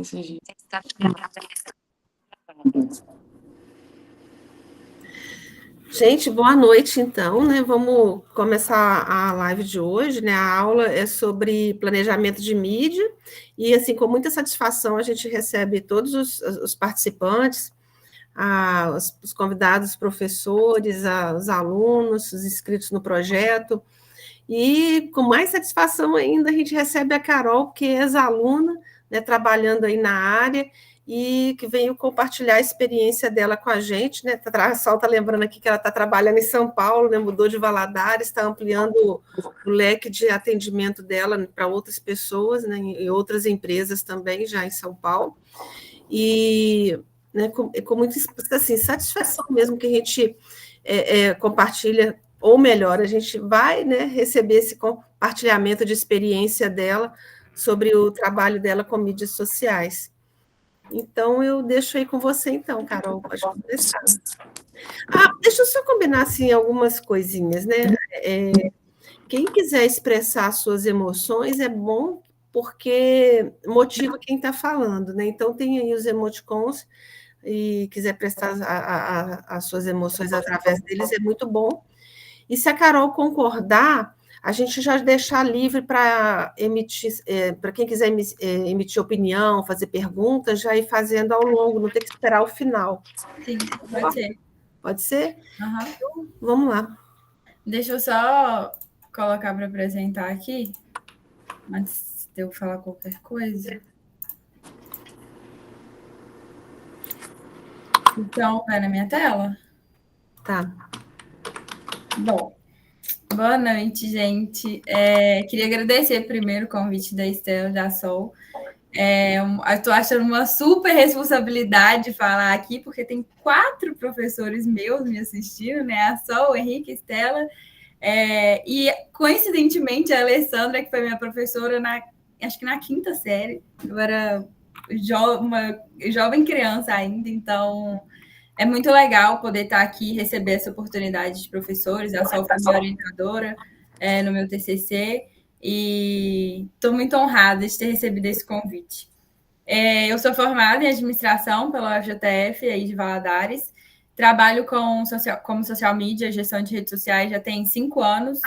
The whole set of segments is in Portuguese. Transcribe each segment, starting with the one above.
desse jeito. Gente, boa noite, então, né? Vamos começar a live de hoje, né? A aula é sobre planejamento de mídia e, assim, com muita satisfação, a gente recebe todos os participantes, os convidados, os professores, os alunos, os inscritos no projeto. E, com mais satisfação ainda, a gente recebe a Carol, que é ex-aluna, né, trabalhando aí na área, e que veio compartilhar a experiência dela com a gente, né? A Sol está lembrando aqui que ela está trabalhando em São Paulo, né? Mudou de Valadares, está ampliando o leque de atendimento dela para outras pessoas, né? E outras empresas também, já em São Paulo. E, né, com muita, assim, satisfação mesmo que a gente compartilha, ou melhor, a gente vai, né, receber esse compartilhamento de experiência dela sobre o trabalho dela com mídias sociais. Então, eu deixo aí com você, então, Carol, pode começar. Deixa eu só combinar, assim, algumas coisinhas, né? Quem quiser expressar suas emoções é bom, porque motiva quem está falando, né? Então, tem aí os emoticons, e quiser prestar as suas emoções através deles, é muito bom. E se a Carol concordar, a gente já deixar livre para emitir, para quem quiser emitir opinião, fazer perguntas, já ir fazendo ao longo, não ter que esperar o final. Sim, pode ser. Pode ser? Uhum. Então, vamos lá. Deixa eu só colocar para apresentar aqui, antes de eu falar qualquer coisa. Então, vai na minha tela? Tá. Bom, boa noite, gente. Queria agradecer primeiro o convite da Estela, da Sol. Estou achando uma super responsabilidade falar aqui, porque tem 4 professores meus me assistindo, né? A Sol, o Henrique, a Estela, e coincidentemente a Alessandra, que foi minha professora acho que na 5ª série. Eu era uma jovem criança ainda, então é muito legal poder estar aqui e receber essa oportunidade de professores. A Sol foi minha orientadora no meu TCC, e estou muito honrada de ter recebido esse convite. Eu sou formada em administração pela UFJF, aí de Valadares. Trabalho como social media, gestão de redes sociais, já tem 5 anos.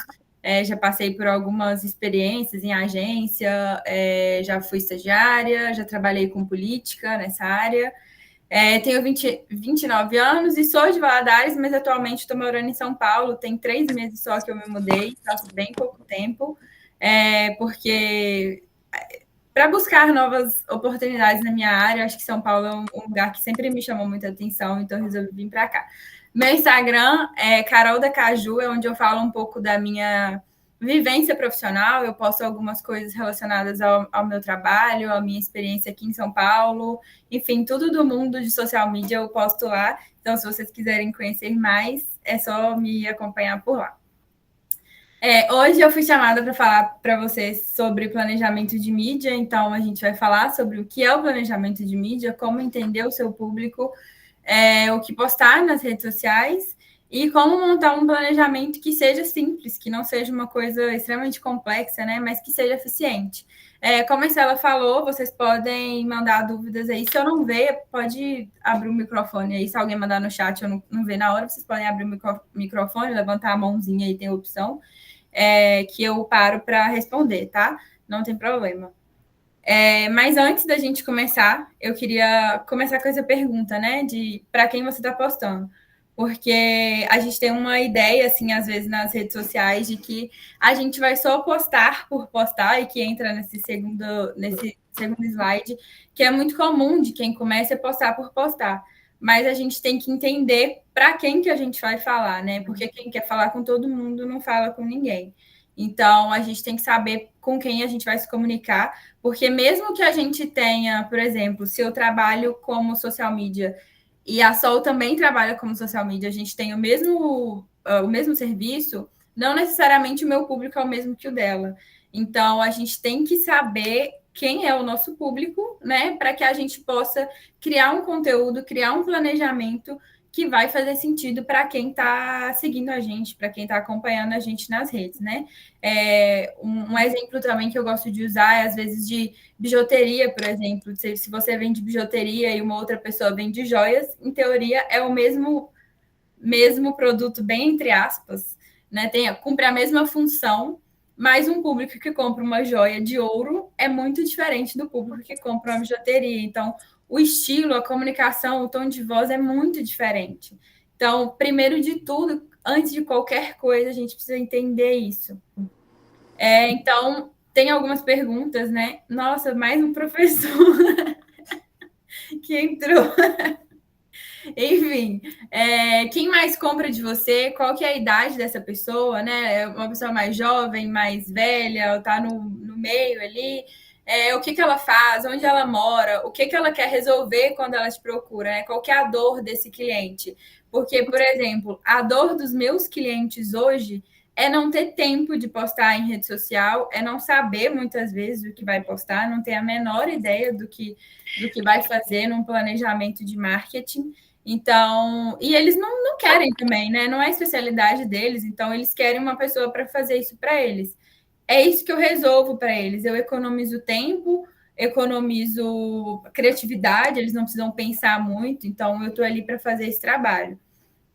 Já passei por algumas experiências em agência, já fui estagiária, já trabalhei com política nessa área. Tenho 29 anos e sou de Valadares, mas atualmente estou morando em São Paulo. Tem 3 meses só que eu me mudei, faço bem pouco tempo, porque para buscar novas oportunidades na minha área, acho que São Paulo é um lugar que sempre me chamou muita atenção, então resolvi vir para cá. Meu Instagram é Carol da Caju, é onde eu falo um pouco da minha vivência profissional. Eu posto algumas coisas relacionadas ao meu trabalho, à minha experiência aqui em São Paulo, enfim, tudo do mundo de social media eu posto lá. Então, se vocês quiserem conhecer mais, é só me acompanhar por lá. Hoje eu fui chamada para falar para vocês sobre planejamento de mídia, então a gente vai falar sobre o que é o planejamento de mídia, como entender o seu público, o que postar nas redes sociais e como montar um planejamento que seja simples, que não seja uma coisa extremamente complexa, né, mas que seja eficiente. Como a Estela falou, vocês podem mandar dúvidas aí. Se eu não ver, pode abrir o microfone aí. Se alguém mandar no chat, eu não ver na hora, vocês podem abrir o microfone, levantar a mãozinha aí, tem a opção. Que eu paro para responder, tá? Não tem problema. Mas antes da gente começar, eu queria começar com essa pergunta, né? De para quem você está postando. Porque a gente tem uma ideia, assim, às vezes nas redes sociais, de que a gente vai só postar por postar, e que entra nesse segundo slide, que é muito comum de quem começa a postar por postar. Mas a gente tem que entender para quem que a gente vai falar, né? Porque quem quer falar com todo mundo não fala com ninguém. Então, a gente tem que saber com quem a gente vai se comunicar, porque mesmo que a gente tenha, por exemplo, se eu trabalho como social media e a Sol também trabalha como social media, a gente tem o mesmo serviço, não necessariamente o meu público é o mesmo que o dela. Então, a gente tem que saber quem é o nosso público, né, para que a gente possa criar um conteúdo, criar um planejamento que vai fazer sentido para quem está seguindo a gente, para quem está acompanhando a gente nas redes, né? Um exemplo também que eu gosto de usar é, às vezes, de bijuteria, por exemplo. Se você vende bijuteria e uma outra pessoa vende joias, em teoria é o mesmo produto, bem entre aspas, né? Cumpre a mesma função, mas um público que compra uma joia de ouro é muito diferente do público que compra uma bijuteria. Então, o estilo, a comunicação, o tom de voz é muito diferente. Então, primeiro de tudo, antes de qualquer coisa, a gente precisa entender isso. Então, tem algumas perguntas, né? Nossa, mais um professor que entrou. Enfim, quem mais compra de você? Qual que é a idade dessa pessoa, né? É uma pessoa mais jovem, mais velha, ou tá no meio ali? O que ela faz? Onde ela mora? O que ela quer resolver quando ela te procura, né? Qual que é a dor desse cliente? Porque, por exemplo, a dor dos meus clientes hoje é não ter tempo de postar em rede social, é não saber muitas vezes o que vai postar, não ter a menor ideia do que vai fazer num planejamento de marketing. Então, e eles não querem também, né? Não é a especialidade deles, então eles querem uma pessoa para fazer isso para eles. É isso que eu resolvo para eles. Eu economizo tempo, economizo criatividade, eles não precisam pensar muito, então eu estou ali para fazer esse trabalho.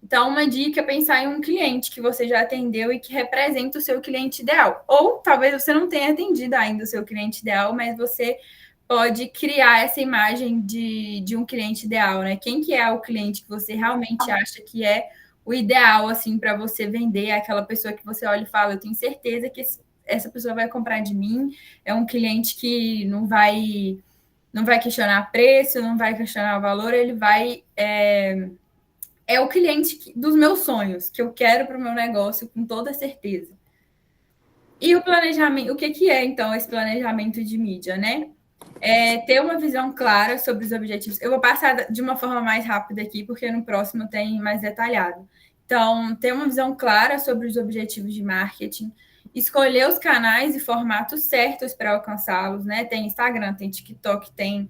Então, uma dica é pensar em um cliente que você já atendeu e que representa o seu cliente ideal. Ou talvez você não tenha atendido ainda o seu cliente ideal, mas você pode criar essa imagem de um cliente ideal, né? Quem que é o cliente que você realmente acha que é o ideal, assim, para você vender? É aquela pessoa que você olha e fala, eu tenho certeza que essa pessoa vai comprar de mim. É um cliente que não vai questionar preço, não vai questionar o valor, ele vai... É o cliente dos meus sonhos, que eu quero para o meu negócio com toda certeza. E o planejamento, o que é, então, esse planejamento de mídia, né? Ter uma visão clara sobre os objetivos. Eu vou passar de uma forma mais rápida aqui, porque no próximo tem mais detalhado. Então, ter uma visão clara sobre os objetivos de marketing, escolher os canais e formatos certos para alcançá-los, né? Tem Instagram, tem TikTok, tem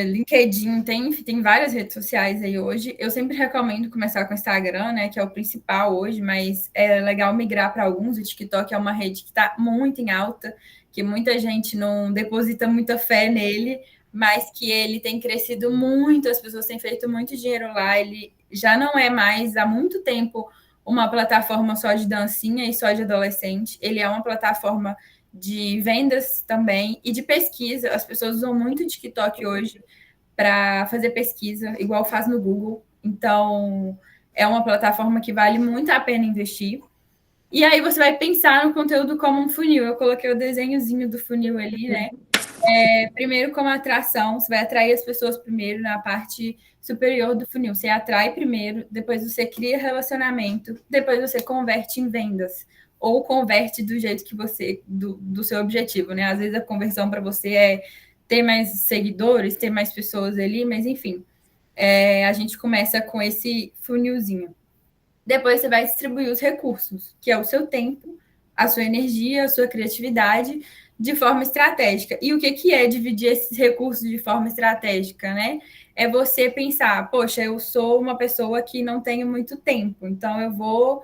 LinkedIn, tem várias redes sociais aí hoje. Eu sempre recomendo começar com o Instagram, né, que é o principal hoje, mas é legal migrar para alguns. O TikTok é uma rede que está muito em alta, que muita gente não deposita muita fé nele, mas que ele tem crescido muito, as pessoas têm feito muito dinheiro lá. Ele já não é mais, há muito tempo, uma plataforma só de dancinha e só de adolescente. Ele é uma plataforma de vendas também e de pesquisa. As pessoas usam muito o TikTok hoje para fazer pesquisa, igual faz no Google. Então, é uma plataforma que vale muito a pena investir. E aí você vai pensar no conteúdo como um funil. Eu coloquei o desenhozinho do funil ali, né? Primeiro, como atração, você vai atrair as pessoas primeiro na parte superior do funil. Você atrai primeiro, depois você cria relacionamento, depois você converte em vendas ou converte do jeito que você, do seu objetivo, né? Às vezes a conversão para você é ter mais seguidores, ter mais pessoas ali, mas enfim, a gente começa com esse funilzinho. Depois você vai distribuir os recursos, que é o seu tempo, a sua energia, a sua criatividade, de forma estratégica. E o que é dividir esses recursos de forma estratégica, né? É você pensar, poxa, eu sou uma pessoa que não tenho muito tempo, então eu vou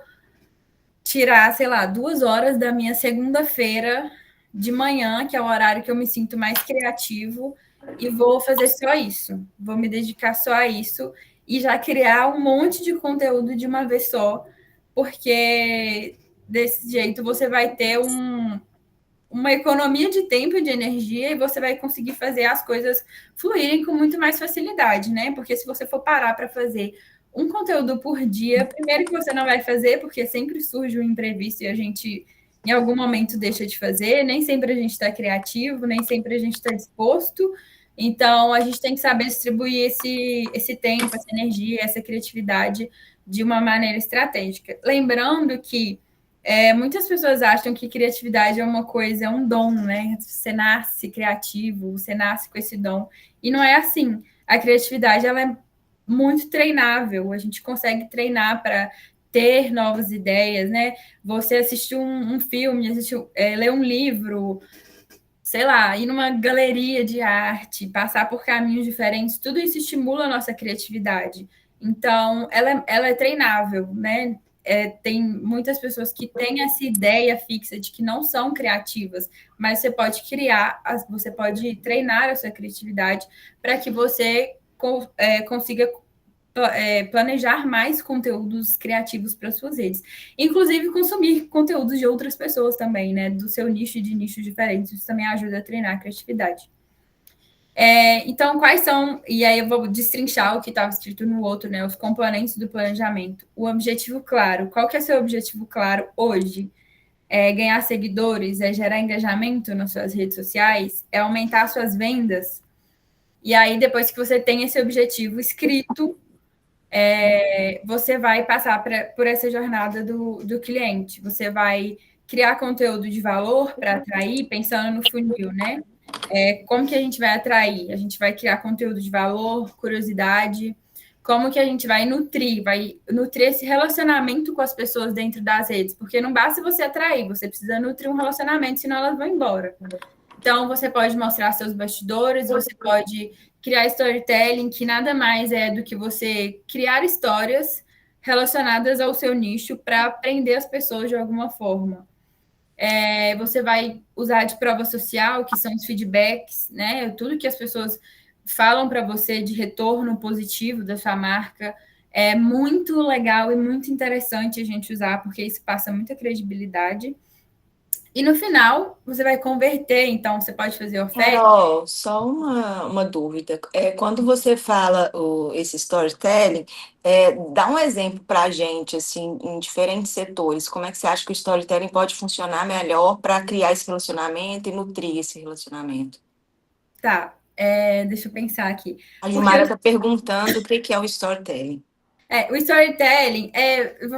tirar, sei lá, 2 horas da minha segunda-feira de manhã, que é o horário que eu me sinto mais criativo, e vou fazer só isso. Vou me dedicar só a isso e já criar um monte de conteúdo de uma vez só, porque desse jeito você vai ter uma economia de tempo e de energia e você vai conseguir fazer as coisas fluírem com muito mais facilidade, né? Porque se você for parar para fazer um conteúdo por dia, primeiro que você não vai fazer, porque sempre surge um imprevisto e a gente, em algum momento, deixa de fazer, nem sempre a gente está criativo, nem sempre a gente está disposto. Então, a gente tem que saber distribuir esse tempo, essa energia, essa criatividade de uma maneira estratégica. Lembrando que muitas pessoas acham que criatividade é uma coisa, é um dom, né? Você nasce criativo, você nasce com esse dom. E não é assim. A criatividade, ela é muito treinável. A gente consegue treinar para ter novas ideias, né? Você assistir um filme, ler um livro, sei lá, ir numa galeria de arte, passar por caminhos diferentes, tudo isso estimula a nossa criatividade. Então, ela é treinável, né? Tem muitas pessoas que têm essa ideia fixa de que não são criativas, mas você pode criar, você pode treinar a sua criatividade para que você consiga planejar mais conteúdos criativos para suas redes. Inclusive, consumir conteúdos de outras pessoas também, né? Do seu nicho e de nichos diferentes. Isso também ajuda a treinar a criatividade. Então, quais são... E aí eu vou destrinchar o que estava escrito no outro, né? Os componentes do planejamento. O objetivo claro. Qual que é o seu objetivo claro hoje? É ganhar seguidores? É gerar engajamento nas suas redes sociais? É aumentar suas vendas? E aí, depois que você tem esse objetivo escrito, você vai passar por essa jornada do cliente. Você vai criar conteúdo de valor para atrair, pensando no funil, né? Como que a gente vai atrair? A gente vai criar conteúdo de valor, curiosidade. Como que a gente vai nutrir esse relacionamento com as pessoas dentro das redes? Porque não basta você atrair, você precisa nutrir um relacionamento, senão elas vão embora. Então, você pode mostrar seus bastidores, você pode criar storytelling, que nada mais é do que você criar histórias relacionadas ao seu nicho para prender as pessoas de alguma forma. Você vai usar de prova social, que são os feedbacks, né? Tudo que as pessoas falam para você de retorno positivo da sua marca. É muito legal e muito interessante a gente usar, porque isso passa muita credibilidade. E no final, você vai converter, então você pode fazer oferta. Carol, só uma dúvida. Quando você fala esse storytelling, dá um exemplo para a gente, assim, em diferentes setores. Como é que você acha que o storytelling pode funcionar melhor para criar esse relacionamento e nutrir esse relacionamento? Tá, deixa eu pensar aqui. A Gilmara está perguntando o que é o storytelling. O storytelling, eu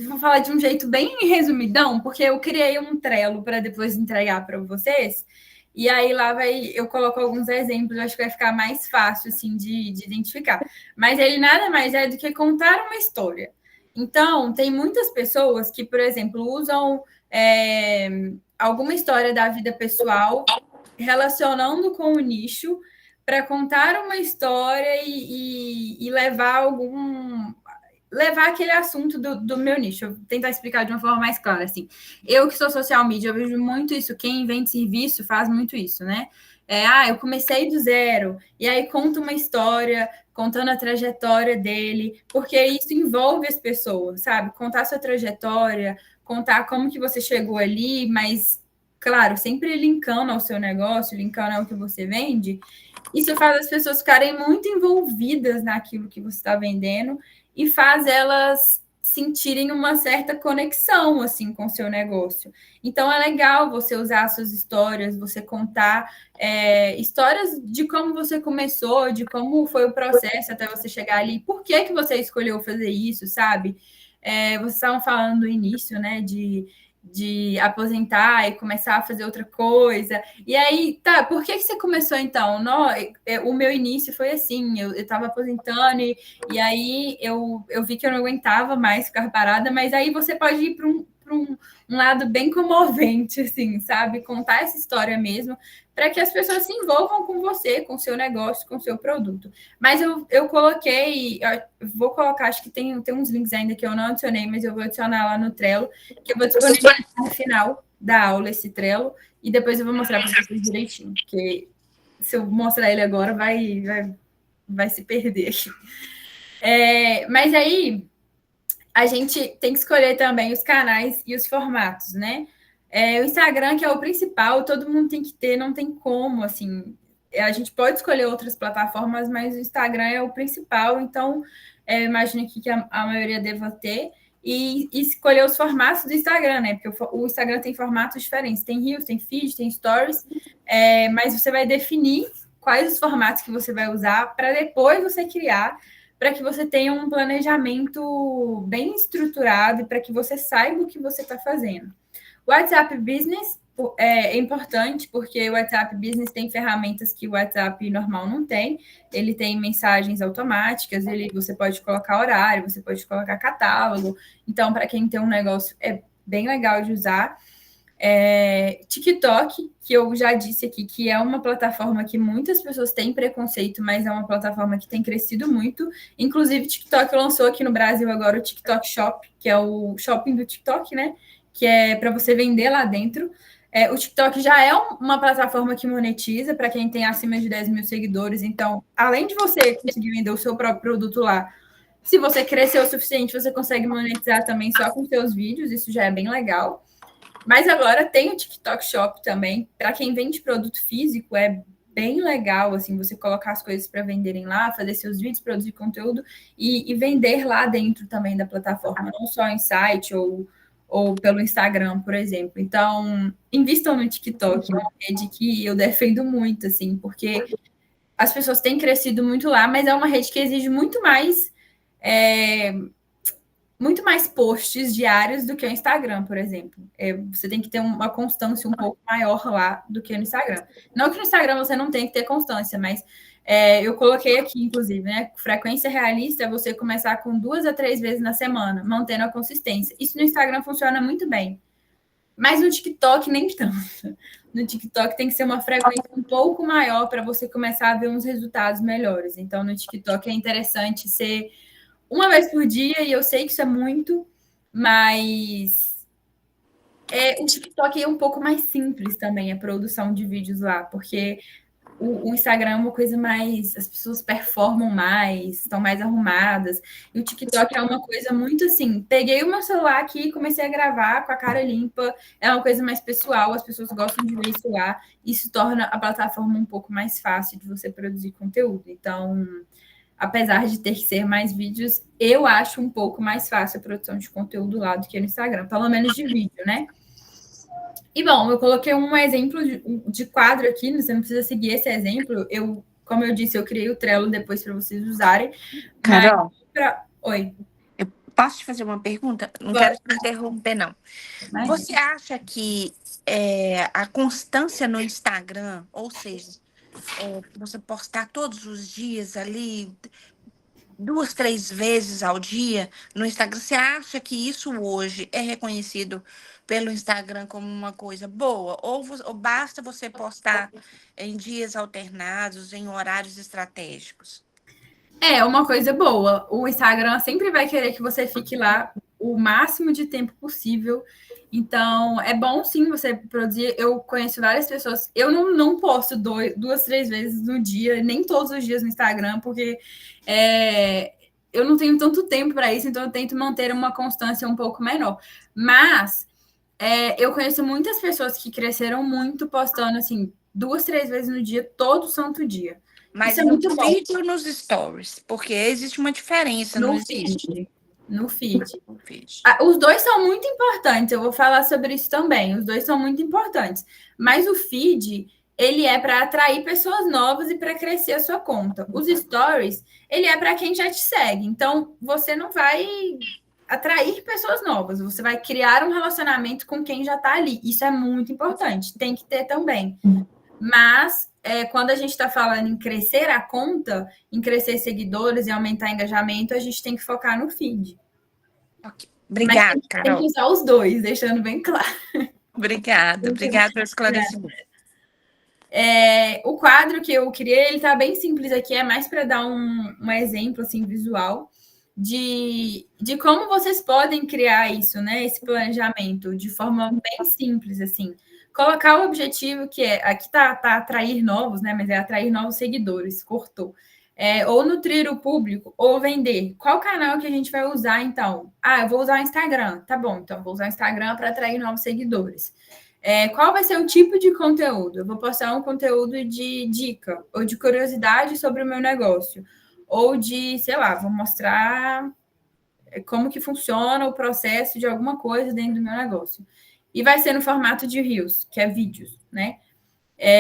vou falar de um jeito bem resumidão, porque eu criei um Trello para depois entregar para vocês, e aí lá eu coloco alguns exemplos, acho que vai ficar mais fácil, assim, de identificar. Mas ele nada mais é do que contar uma história. Então, tem muitas pessoas que, por exemplo, usam alguma história da vida pessoal relacionando com o nicho para contar uma história e levar aquele assunto do meu nicho. Eu vou tentar explicar de uma forma mais clara, assim. Eu que sou social media, eu vejo muito isso. Quem vende serviço faz muito isso, né? Eu comecei do zero, e aí conta uma história, contando a trajetória dele, porque isso envolve as pessoas, sabe? Contar sua trajetória, contar como que você chegou ali, mas, claro, sempre linkando ao seu negócio, linkando ao que você vende. Isso faz as pessoas ficarem muito envolvidas naquilo que você está vendendo e faz elas sentirem uma certa conexão, assim, com o seu negócio. Então, é legal você usar suas histórias, você contar histórias de como você começou, de como foi o processo até você chegar ali, por que você escolheu fazer isso, sabe? Vocês estavam falando no início, né, de aposentar e começar a fazer outra coisa. E aí, tá, por que você começou então? O meu início foi assim, eu estava aposentando e aí eu vi que eu não aguentava mais ficar parada, mas aí você pode ir para um lado bem comovente, assim, sabe? Contar essa história mesmo, para que as pessoas se envolvam com você, com o seu negócio, com o seu produto. Mas eu coloquei, vou colocar, acho que tem uns links ainda que eu não adicionei, mas eu vou adicionar lá no Trello, que eu vou disponibilizar no final da aula esse Trello, e depois eu vou mostrar para vocês direitinho, porque se eu mostrar ele agora, vai se perder aqui. Mas aí, a gente tem que escolher também os canais e os formatos, né? O Instagram, que é o principal, todo mundo tem que ter, não tem como, assim. A gente pode escolher outras plataformas, mas o Instagram é o principal, então imagino que a maioria deva ter. E escolher os formatos do Instagram, né? Porque o Instagram tem formatos diferentes. Tem Reels, tem Feed, tem Stories, mas você vai definir quais os formatos que você vai usar para depois você criar, para que você tenha um planejamento bem estruturado e para que você saiba o que você está fazendo. O WhatsApp Business é importante, porque o WhatsApp Business tem ferramentas que o WhatsApp normal não tem. Ele tem mensagens automáticas, você pode colocar horário, você pode colocar catálogo. Então, para quem tem um negócio, é bem legal de usar. TikTok, que eu já disse aqui, que é uma plataforma que muitas pessoas têm preconceito, mas é uma plataforma que tem crescido muito. Inclusive, TikTok lançou aqui no Brasil agora o TikTok Shop, que é o shopping do TikTok, né? Que é para você vender lá dentro. O TikTok já é uma plataforma que monetiza para quem tem acima de 10 mil seguidores. Então, além de você conseguir vender o seu próprio produto lá, se você crescer o suficiente, você consegue monetizar também só com seus vídeos. Isso já é bem legal. Mas agora tem o TikTok Shop também. Para quem vende produto físico, é bem legal assim você colocar as coisas para venderem lá, fazer seus vídeos, produzir conteúdo e vender lá dentro também da plataforma, não só em site ou pelo Instagram, por exemplo. Então, invistam no TikTok, é uma rede que eu defendo muito, assim, porque as pessoas têm crescido muito lá, mas é uma rede que exige muito mais posts diários do que o Instagram, por exemplo. Você tem que ter uma constância um pouco maior lá do que no Instagram. Não que no Instagram você não tenha que ter constância, mas eu coloquei aqui, inclusive, né? Frequência realista é você começar com 2 a 3 vezes na semana, mantendo a consistência. Isso no Instagram funciona muito bem. Mas no TikTok, nem tanto. No TikTok tem que ser uma frequência um pouco maior para você começar a ver uns resultados melhores. Então, no TikTok é interessante ser uma vez por dia, e eu sei que isso é muito, mas o TikTok é um pouco mais simples também, a produção de vídeos lá, porque o Instagram é uma coisa mais. As pessoas performam mais, estão mais arrumadas, e o TikTok é uma coisa muito assim. Peguei o meu celular aqui e comecei a gravar com a cara limpa, é uma coisa mais pessoal, as pessoas gostam de ver isso lá, isso torna a plataforma um pouco mais fácil de você produzir conteúdo. Então, apesar de ter que ser mais vídeos, eu acho um pouco mais fácil a produção de conteúdo lá do que no Instagram, pelo menos de vídeo, né? E bom, eu coloquei um exemplo de quadro aqui, você não precisa seguir esse exemplo. Como eu disse, eu criei o Trello depois para vocês usarem. Carol, Oi. eu posso te fazer uma pergunta? Não quero te interromper, não. Você acha que a constância no Instagram, ou seja, você postar todos os dias ali, 2, 3 vezes ao dia no Instagram, você acha que isso hoje é reconhecido pelo Instagram como uma coisa boa? Ou basta você postar em dias alternados, em horários estratégicos? É uma coisa boa. O Instagram sempre vai querer que você fique lá o máximo de tempo possível. Então, é bom sim você produzir. Eu conheço várias pessoas. Eu não posto 2, 3 vezes no dia, nem todos os dias no Instagram, porque eu não tenho tanto tempo para isso, então eu tento manter uma constância um pouco menor. Mas eu conheço muitas pessoas que cresceram muito postando assim 2, 3 vezes no dia, todo santo dia. Mas Isso é no muito bom. feed ou nos stories? Porque existe uma diferença, não existe? No feed. No feed. Os dois são muito importantes, eu vou falar sobre isso também. Os dois são muito importantes. Mas o feed, ele é para atrair pessoas novas e para crescer a sua conta. Os stories, ele é para quem já te segue. Então, você não vai atrair pessoas novas, você vai criar um relacionamento com quem já está ali. Isso é muito importante, tem que ter também. Mas quando a gente está falando em crescer a conta, em crescer seguidores e aumentar engajamento, a gente tem que focar no feed. Okay. Obrigada, Carol. Tem que usar os dois, deixando bem claro. Obrigada pelo esclarecimento. O quadro que eu criei, ele está bem simples aqui, é mais para dar um exemplo assim, visual de como vocês podem criar isso, né? Esse planejamento de forma bem simples, assim. Colocar o objetivo que aqui tá atrair novos, né? Mas é atrair novos seguidores, cortou. Ou nutrir o público, ou vender. Qual canal que a gente vai usar, então? Eu vou usar o Instagram. Tá bom, então vou usar o Instagram para atrair novos seguidores. Qual vai ser o tipo de conteúdo? Eu vou postar um conteúdo de dica, ou de curiosidade sobre o meu negócio. Ou de, sei lá, vou mostrar como que funciona o processo de alguma coisa dentro do meu negócio. E vai ser no formato de Reels, que é vídeos, né?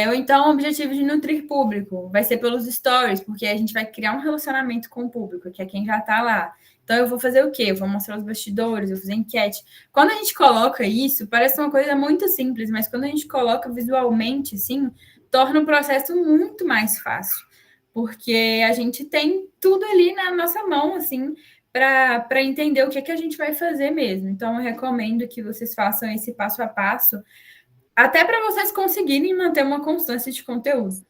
Ou então o objetivo de nutrir público, vai ser pelos stories, porque a gente vai criar um relacionamento com o público, que é quem já está lá. Então eu vou fazer o quê? Eu vou mostrar os bastidores, eu vou fazer enquete. Quando a gente coloca isso, parece uma coisa muito simples, mas quando a gente coloca visualmente, assim, torna o processo muito mais fácil, porque a gente tem tudo ali na nossa mão, assim, para entender o que a gente vai fazer mesmo. Então, eu recomendo que vocês façam esse passo a passo até para vocês conseguirem manter uma constância de conteúdo.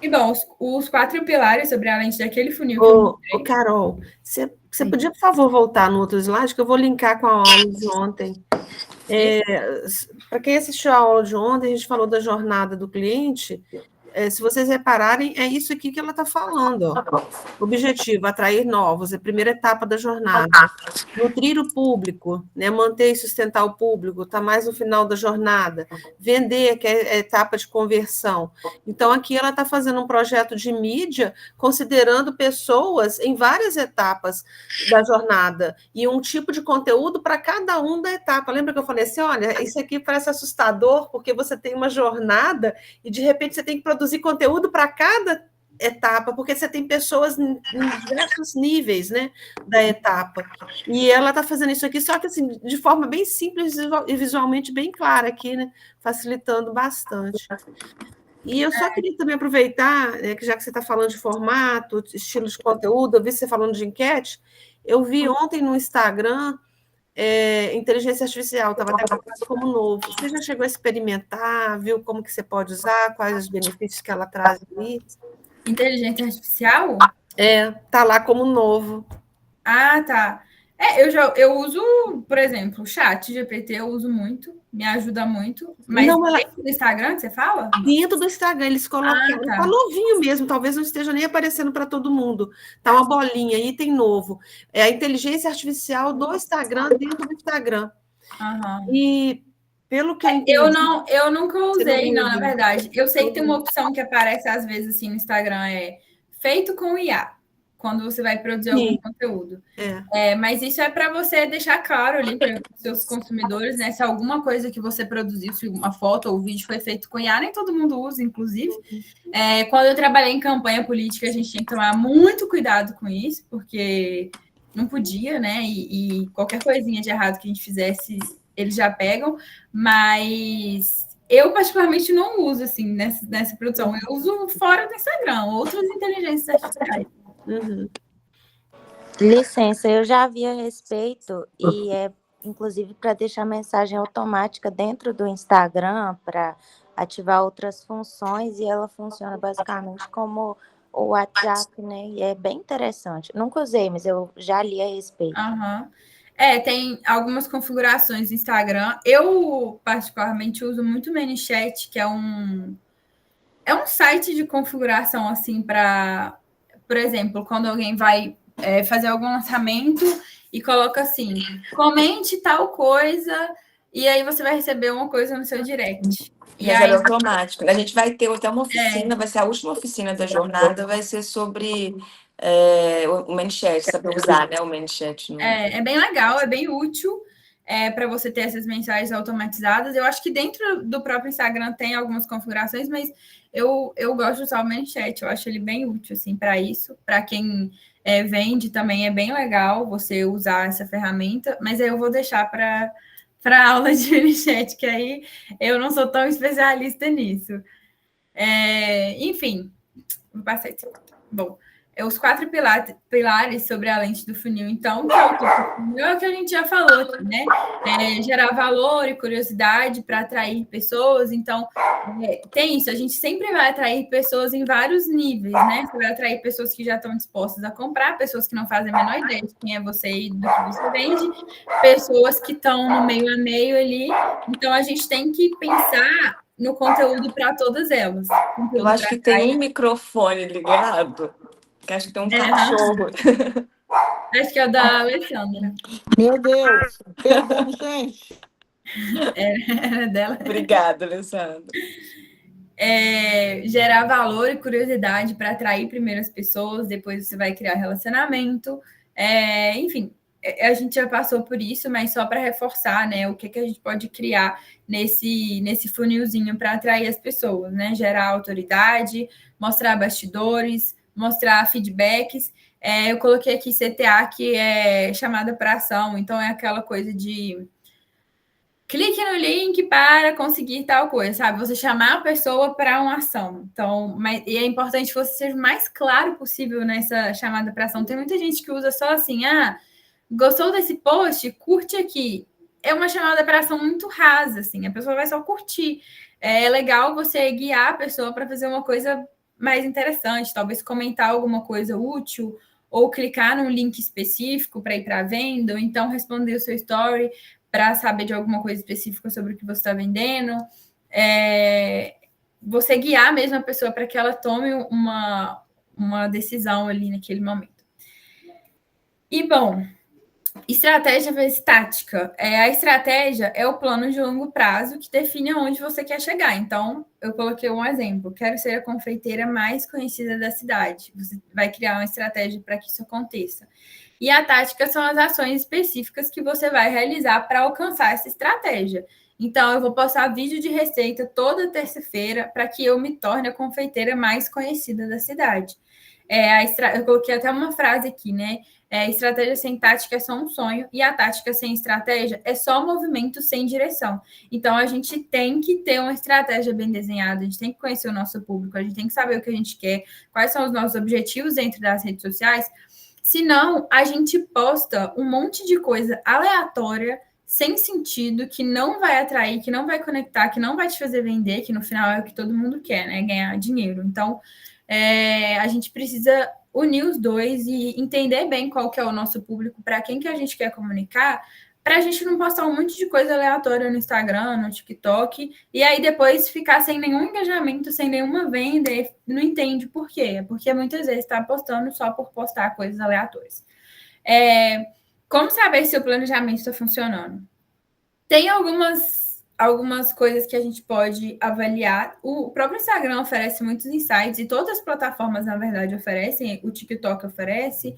E, bom, os 4 pilares sobre a lente daquele funil que eu mostrei. Carol, você podia, por favor, voltar no outro slide, que eu vou linkar com a aula de ontem. Para quem assistiu a aula de ontem, a gente falou da jornada do cliente. Se vocês repararem, é isso aqui que ela está falando. Ó. Objetivo, atrair novos, é a primeira etapa da jornada. Nutrir o público, né, manter e sustentar o público, está mais no final da jornada. Vender, que é a etapa de conversão. Então, aqui ela está fazendo um projeto de mídia, considerando pessoas em várias etapas da jornada, e um tipo de conteúdo para cada um da etapa. Lembra que eu falei assim, olha, isso aqui parece assustador, porque você tem uma jornada, e de repente você tem que produzir conteúdo para cada etapa, porque você tem pessoas em diversos níveis, né, da etapa. E ela está fazendo isso aqui, só que assim, de forma bem simples e visualmente bem clara aqui, né, facilitando bastante. E eu só queria também aproveitar, que já que você está falando de formato, estilo de conteúdo, eu vi você falando de enquete, eu vi ontem no Instagram inteligência artificial, estava até colocado como novo. Você já chegou a experimentar, viu como que você pode usar, quais os benefícios que ela traz ali? Inteligência artificial? Tá lá como novo. Ah, tá. Eu uso, por exemplo, o chat GPT, eu uso muito, me ajuda muito. Mas dentro do Instagram que você fala? Dentro do Instagram, eles colocaram. Tá novinho mesmo, talvez não esteja nem aparecendo para todo mundo. Tá uma bolinha, item novo. É a inteligência artificial do Instagram dentro do Instagram. Uhum. E pelo que eu entendi, eu nunca usei, não, na verdade. Eu sei que tem uma opção que aparece às vezes assim no Instagram, feito com IA, quando você vai produzir algum conteúdo. Mas isso é para você deixar claro ali para os seus consumidores, né? Se alguma coisa que você produziu, se uma foto ou vídeo foi feito com IA, nem todo mundo usa, inclusive. Quando eu trabalhei em campanha política, a gente tinha que tomar muito cuidado com isso, porque não podia, né? E qualquer coisinha de errado que a gente fizesse, eles já pegam, mas eu particularmente não uso assim nessa produção. Eu uso fora do Instagram, outras inteligências artificiais. Licença, eu já vi a respeito e inclusive para deixar mensagem automática dentro do Instagram para ativar outras funções, e ela funciona basicamente como o WhatsApp, né? E é bem interessante. Nunca usei, mas eu já li a respeito. Tem algumas configurações do Instagram. Eu, particularmente, uso muito o ManyChat, que é um site de configuração, assim, para, por exemplo, quando alguém vai fazer algum lançamento e coloca assim, comente tal coisa, e aí você vai receber uma coisa no seu direct. E aí, automático. A gente vai ter até uma oficina, vai ser a última oficina da jornada, vai ser sobre o ManyChat, saber usar, né, o ManyChat. É bem legal, é bem útil para você ter essas mensagens automatizadas. Eu acho que dentro do próprio Instagram tem algumas configurações, mas eu gosto de usar o ManyChat, eu acho ele bem útil assim, para isso. Para quem vende também é bem legal você usar essa ferramenta, mas aí eu vou deixar para a aula de ManyChat, que aí eu não sou tão especialista nisso. Enfim, vou passar isso. Bom, os 4 pilares sobre a lente do funil, então, é o que a gente já falou aqui, né? Gerar valor e curiosidade para atrair pessoas. Então, tem isso, a gente sempre vai atrair pessoas em vários níveis, né? Você vai atrair pessoas que já estão dispostas a comprar, pessoas que não fazem a menor ideia de quem é você e do que você vende, pessoas que estão no meio a meio ali. Então, a gente tem que pensar no conteúdo para todas elas. Eu acho que tem um microfone ligado. Acho que tem um cachorro. Acho que é o da Alessandra. Meu Deus! Perdão, gente. Era dela. Obrigada, Alessandra. Gerar valor e curiosidade para atrair primeiro as pessoas, depois você vai criar relacionamento. Enfim, a gente já passou por isso, mas só para reforçar, né, o que a gente pode criar nesse funilzinho para atrair as pessoas, né? Gerar autoridade, mostrar bastidores, mostrar feedbacks. Eu coloquei aqui CTA, que é chamada para ação, então é aquela coisa de clique no link para conseguir tal coisa, sabe? Você chamar a pessoa para uma ação. Então, e é importante que você seja o mais claro possível nessa chamada para ação. Tem muita gente que usa só assim, gostou desse post? Curte aqui. é uma chamada para ação muito rasa, assim, a pessoa vai só curtir. É legal você guiar a pessoa para fazer uma coisa mais interessante, talvez comentar alguma coisa útil, ou clicar num link específico para ir para a venda, ou então responder o seu story para saber de alguma coisa específica sobre o que você está vendendo. Você guiar mesmo a pessoa para que ela tome uma decisão ali naquele momento. E, bom, estratégia versus tática. A estratégia é o plano de longo prazo que define aonde você quer chegar. Então, eu coloquei um exemplo. Quero ser a confeiteira mais conhecida da cidade. Você vai criar uma estratégia para que isso aconteça. E a tática são as ações específicas que você vai realizar para alcançar essa estratégia. Então, eu vou postar vídeo de receita toda terça-feira para que eu me torne a confeiteira mais conhecida da cidade. Eu coloquei até uma frase aqui, né? Estratégia sem tática é só um sonho, e a tática sem estratégia é só movimento sem direção. Então, a gente tem que ter uma estratégia bem desenhada, a gente tem que conhecer o nosso público, a gente tem que saber o que a gente quer, quais são os nossos objetivos dentro das redes sociais. Senão, a gente posta um monte de coisa aleatória, sem sentido, que não vai atrair, que não vai conectar, que não vai te fazer vender, que no final é o que todo mundo quer, né? Ganhar dinheiro. Então, a gente precisa unir os dois e entender bem qual que é o nosso público, para quem que a gente quer comunicar, para a gente não postar um monte de coisa aleatória no Instagram, no TikTok, e aí depois ficar sem nenhum engajamento, sem nenhuma venda, e não entende por quê. Porque muitas vezes está postando só por postar coisas aleatórias. Como saber se o planejamento está funcionando? Tem algumas coisas que a gente pode avaliar. O próprio Instagram oferece muitos insights, e todas as plataformas, na verdade, oferecem. O TikTok oferece,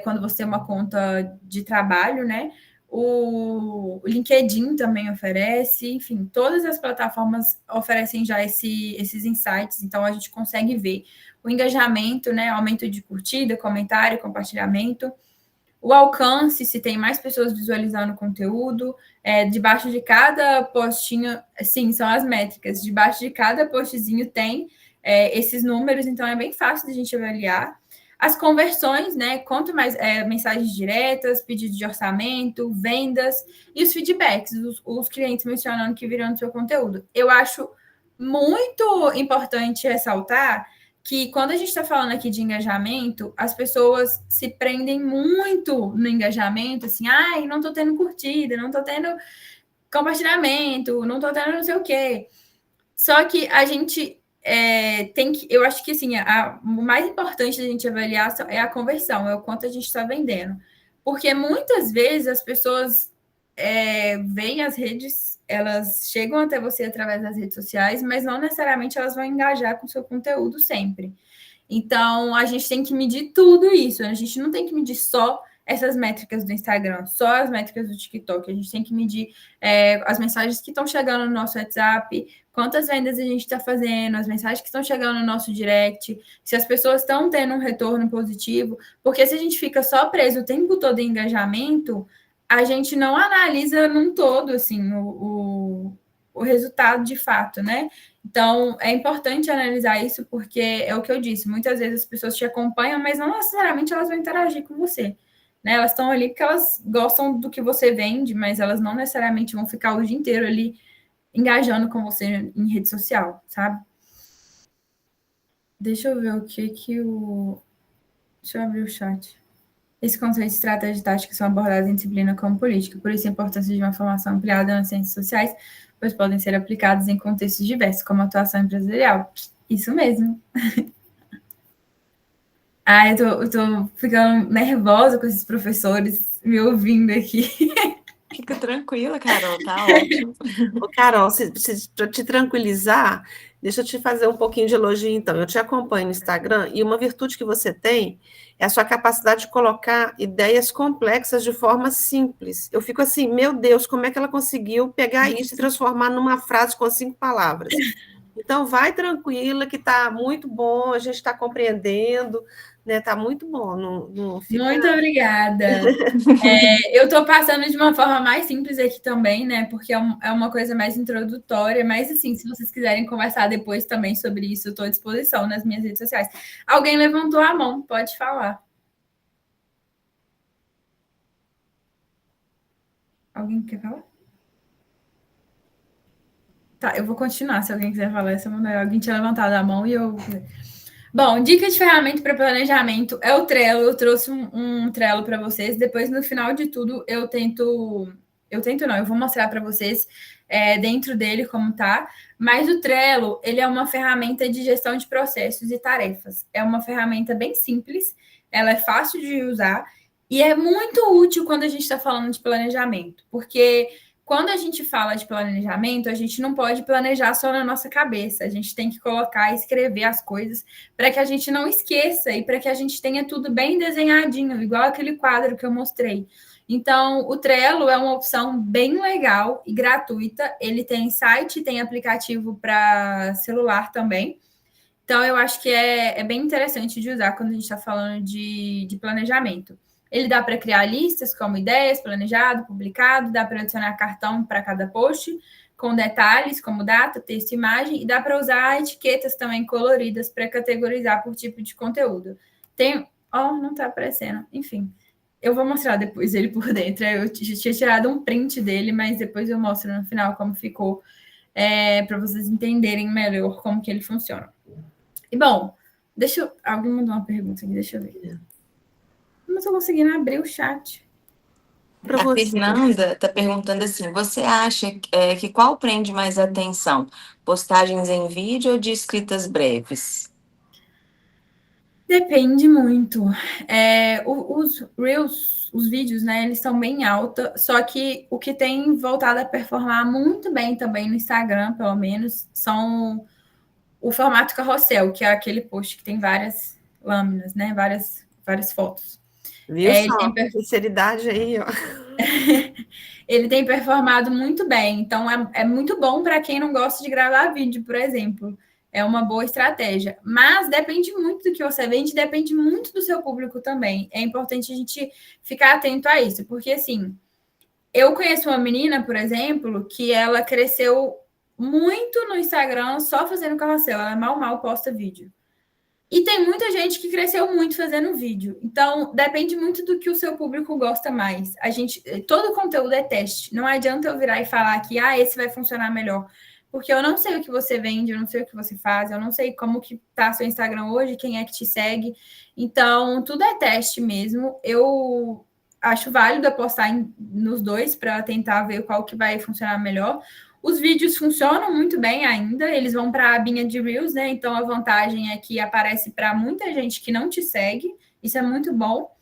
quando você tem uma conta de trabalho, né? O LinkedIn também oferece, enfim, todas as plataformas oferecem já esses insights, então a gente consegue ver o engajamento, né? Aumento de curtida, comentário, compartilhamento. O alcance, se tem mais pessoas visualizando o conteúdo, debaixo de cada postinho, sim, são as métricas, debaixo de cada postzinho tem esses números, então é bem fácil de a gente avaliar. As conversões, né? Quanto mais mensagens diretas, pedidos de orçamento, vendas e os feedbacks, os clientes mencionando que viram no seu conteúdo. Eu acho muito importante ressaltar que quando a gente está falando aqui de engajamento, as pessoas se prendem muito no engajamento, assim, não estou tendo curtida, não estou tendo compartilhamento, não estou tendo não sei o quê. Só que a gente tem que, eu acho que assim, o mais importante da gente avaliar é a conversão, é o quanto a gente está vendendo. Porque muitas vezes as pessoas veem as redes, elas chegam até você através das redes sociais, mas não necessariamente elas vão engajar com o seu conteúdo sempre. Então, a gente tem que medir tudo isso. A gente não tem que medir só essas métricas do Instagram, só as métricas do TikTok. A gente tem que medir as mensagens que estão chegando no nosso WhatsApp, quantas vendas a gente está fazendo, as mensagens que estão chegando no nosso direct, se as pessoas estão tendo um retorno positivo. Porque se a gente fica só preso o tempo todo em engajamento, a gente não analisa num todo, assim, o resultado de fato, né? Então, é importante analisar isso, porque é o que eu disse, muitas vezes as pessoas te acompanham, mas não necessariamente elas vão interagir com você, né? Elas estão ali porque elas gostam do que você vende, mas elas não necessariamente vão ficar o dia inteiro ali engajando com você em rede social, sabe? Deixa eu ver o que o... Deixa eu abrir o chat. Esse conceito de estratégia e tática são abordados em disciplina como política, por isso a importância de uma formação ampliada nas ciências sociais, pois podem ser aplicados em contextos diversos, como atuação empresarial. Isso mesmo. Eu tô ficando nervosa com esses professores me ouvindo aqui. Fica tranquila, Carol, tá ótimo. Carol, para te tranquilizar, deixa eu te fazer um pouquinho de elogio, então. Eu te acompanho no Instagram e uma virtude que você tem é a sua capacidade de colocar ideias complexas de forma simples. Eu fico assim, meu Deus, como é que ela conseguiu pegar isso e transformar numa frase com 5 palavras? Então, vai tranquila, que está muito bom, a gente está compreendendo, né? Está muito bom. Não fica... Muito obrigada. Eu estou passando de uma forma mais simples aqui também, né? Porque é uma coisa mais introdutória, mas assim, se vocês quiserem conversar depois também sobre isso, eu estou à disposição nas minhas redes sociais. Alguém levantou a mão, pode falar. Alguém quer falar? Tá, eu vou continuar. Se alguém quiser falar, essa manda. Alguém tinha levantado a mão e eu. Bom, dica de ferramenta para planejamento é o Trello. Eu trouxe um Trello para vocês. Depois, no final de tudo, eu tento. Eu tento não, eu vou mostrar para vocês dentro dele como tá. Mas o Trello, ele é uma ferramenta de gestão de processos e tarefas. É uma ferramenta bem simples, ela é fácil de usar e é muito útil quando a gente está falando de planejamento, porque quando a gente fala de planejamento, a gente não pode planejar só na nossa cabeça, a gente tem que colocar e escrever as coisas para que a gente não esqueça e para que a gente tenha tudo bem desenhadinho, igual aquele quadro que eu mostrei. Então, o Trello é uma opção bem legal e gratuita. Ele tem site, tem aplicativo para celular também. Então, eu acho que é bem interessante de usar quando a gente está falando de planejamento. Ele dá para criar listas como ideias, planejado, publicado, dá para adicionar cartão para cada post, com detalhes como data, texto e imagem, e dá para usar etiquetas também coloridas para categorizar por tipo de conteúdo. Tem. Oh, não está aparecendo. Enfim. Eu vou mostrar depois ele por dentro. Eu tinha tirado um print dele, mas depois eu mostro no final como ficou, para vocês entenderem melhor como que ele funciona. E, bom, alguém mandou uma pergunta aqui, deixa eu ver. Não estou conseguindo abrir o chat. A Fernanda está perguntando assim: você acha que qual prende mais atenção? Postagens em vídeo ou de escritas breves? Depende muito. Os Reels, os vídeos, né, eles estão bem alta, só que o que tem voltado a performar muito bem também no Instagram, pelo menos, são o formato carrossel, que é aquele post que tem várias lâminas, né, várias fotos. Viu só? Sinceridade aí, ó. Ele tem performado muito bem, então é muito bom para quem não gosta de gravar vídeo, por exemplo. É uma boa estratégia. Mas depende muito do que você vende, depende muito do seu público também. É importante a gente ficar atento a isso, porque assim, eu conheço uma menina, por exemplo, que ela cresceu muito no Instagram só fazendo carrossel. Ela mal posta vídeo. E tem muita gente que cresceu muito fazendo vídeo. Então, depende muito do que o seu público gosta mais. Todo conteúdo é teste. Não adianta eu virar e falar que esse vai funcionar melhor. Porque eu não sei o que você vende, eu não sei o que você faz, eu não sei como que tá seu Instagram hoje, quem é que te segue. Então, tudo é teste mesmo. Eu acho válido apostar nos dois para tentar ver qual que vai funcionar melhor. Os vídeos funcionam muito bem ainda, eles vão para a abinha de Reels, né? Então a vantagem é que aparece para muita gente que não te segue, isso é muito bom.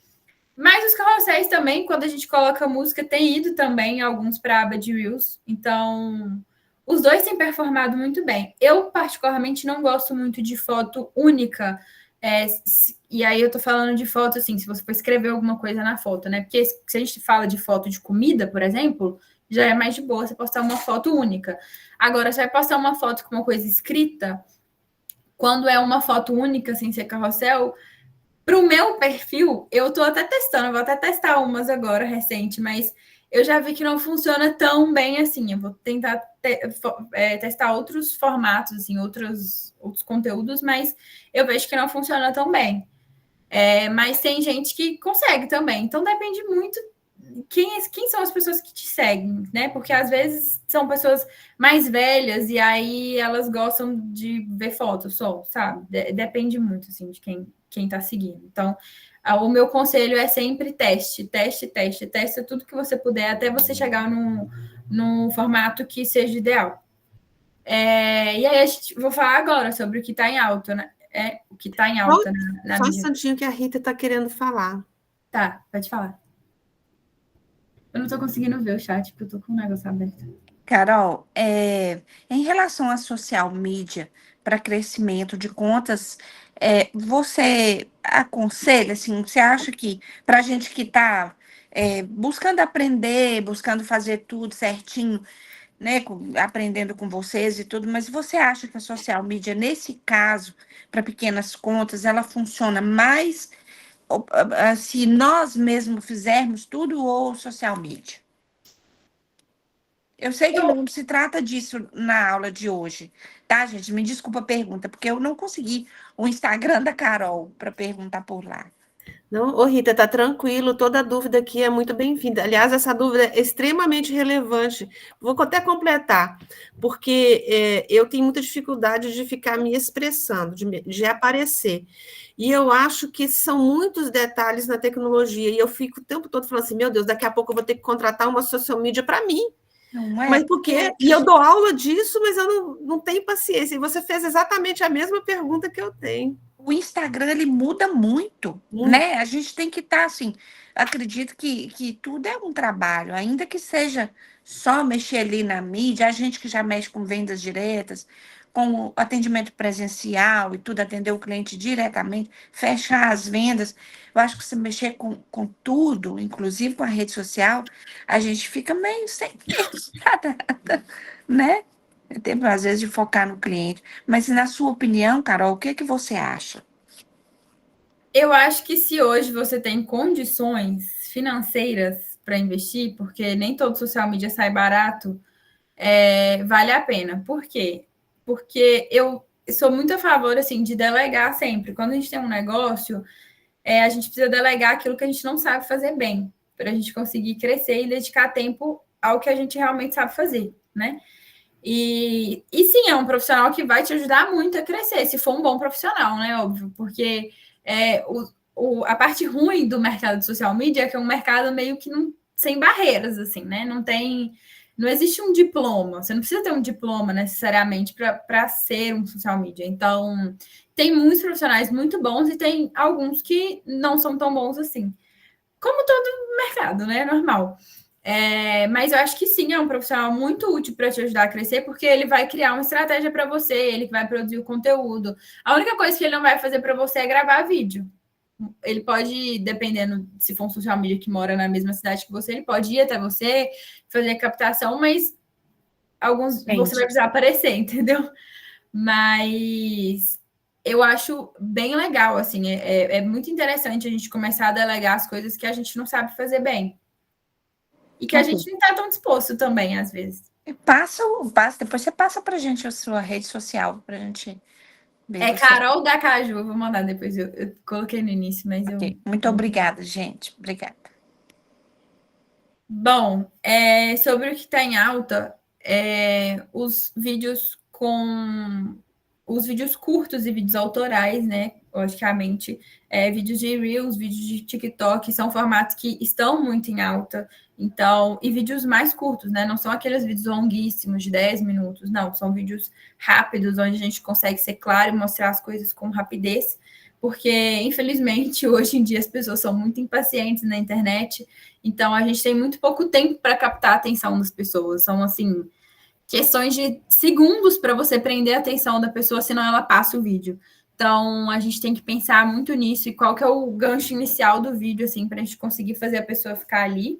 Mas os carrosséis também, quando a gente coloca música, tem ido também alguns para a aba de Reels. Então, os dois têm performado muito bem. Eu, particularmente, não gosto muito de foto única. E aí eu tô falando de foto, assim, se você for escrever alguma coisa na foto, né? Porque se a gente fala de foto de comida, por exemplo, já é mais de boa você postar uma foto única. Agora, você vai postar uma foto com uma coisa escrita, quando é uma foto única, sem ser carrossel, para o meu perfil, eu tô até testando, vou até testar umas agora, recente, mas eu já vi que não funciona tão bem assim. Eu vou tentar testar outros formatos, assim, outros conteúdos, mas eu vejo que não funciona tão bem. Mas tem gente que consegue também. Então, depende muito quem são as pessoas que te seguem, né? Porque às vezes são pessoas mais velhas e aí elas gostam de ver fotos só, sabe? Depende muito, assim, de quem tá seguindo. Então, o meu conselho é sempre testa tudo que você puder até você chegar num formato que seja ideal. E aí, vou falar agora sobre o que está em alta, né? O que está em alta na Só um mídia. instantinho que a Rita está querendo falar. Tá, pode falar. Eu não estou conseguindo ver o chat, porque eu estou com o negócio aberto. Carol, em relação à social media para crescimento de contas, você aconselha, assim, você acha que para a gente que está buscando aprender, buscando fazer tudo certinho, né, aprendendo com vocês e tudo, mas você acha que a social media, nesse caso, para pequenas contas, ela funciona mais se nós mesmos fizermos tudo ou social media? Eu sei que não se trata disso na aula de hoje, tá, gente? Me desculpa a pergunta, porque eu não consegui o Instagram da Carol para perguntar por lá. Não, ô Rita, tá tranquilo, toda dúvida aqui é muito bem-vinda. Aliás, essa dúvida é extremamente relevante. Vou até completar, porque eu tenho muita dificuldade de ficar me expressando, de aparecer. E eu acho que são muitos detalhes na tecnologia, e eu fico o tempo todo falando assim, meu Deus, daqui a pouco eu vou ter que contratar uma social media para mim. Não é? Mas por quê? E eu dou aula disso, mas eu não tenho paciência. E você fez exatamente a mesma pergunta que eu tenho. O Instagram, ele muda muito, né? A gente tem que estar assim. Acredito que tudo é um trabalho, ainda que seja só mexer ali na mídia, a gente que já mexe com vendas diretas, com o atendimento presencial e tudo, atender o cliente diretamente, fechar as vendas. Eu acho que se mexer com tudo, inclusive com a rede social, a gente fica meio sem tempo pra nada, né? Tempo, às vezes, de focar no cliente. Mas, na sua opinião, Carol, o que que você acha? Eu acho que se hoje você tem condições financeiras para investir, porque nem todo social media sai barato, vale a pena. Por quê? Porque eu sou muito a favor assim, de delegar sempre. Quando a gente tem um negócio, a gente precisa delegar aquilo que a gente não sabe fazer bem, para a gente conseguir crescer e dedicar tempo ao que a gente realmente sabe fazer, né? E sim, é um profissional que vai te ajudar muito a crescer, se for um bom profissional, né? Óbvio, porque a parte ruim do mercado de social media é que é um mercado meio que sem barreiras, assim, né? Não existe um diploma, você não precisa ter um diploma necessariamente para ser um social media. Então, tem muitos profissionais muito bons e tem alguns que não são tão bons assim. Como todo mercado, né? Normal. Mas eu acho que sim, é um profissional muito útil para te ajudar a crescer, porque ele vai criar uma estratégia para você, ele vai produzir o conteúdo. A única coisa que ele não vai fazer para você é gravar vídeo. Ele pode, dependendo se for um social media que mora na mesma cidade que você, ele pode ir até você, fazer a captação, mas você vai precisar aparecer, entendeu? Mas eu acho bem legal, assim, é muito interessante a gente começar a delegar as coisas que a gente não sabe fazer bem. E que a gente não está tão disposto também, às vezes. Depois você passa pra gente a sua rede social, pra gente ver. Carol da Caju, eu vou mandar depois, eu coloquei no início, mas okay. Muito obrigada, gente. Obrigada. Bom, sobre o que está em alta, os vídeos curtos e vídeos autorais, né? Logicamente, vídeos de Reels, vídeos de TikTok, são formatos que estão muito em alta. Então, e vídeos mais curtos, né? Não são aqueles vídeos longuíssimos de 10 minutos, não. São vídeos rápidos, onde a gente consegue ser claro e mostrar as coisas com rapidez. Porque, infelizmente, hoje em dia as pessoas são muito impacientes na internet. Então, a gente tem muito pouco tempo para captar a atenção das pessoas. São, assim, questões de segundos para você prender a atenção da pessoa, senão ela passa o vídeo. Então, a gente tem que pensar muito nisso e qual que é o gancho inicial do vídeo, assim, para a gente conseguir fazer a pessoa ficar ali.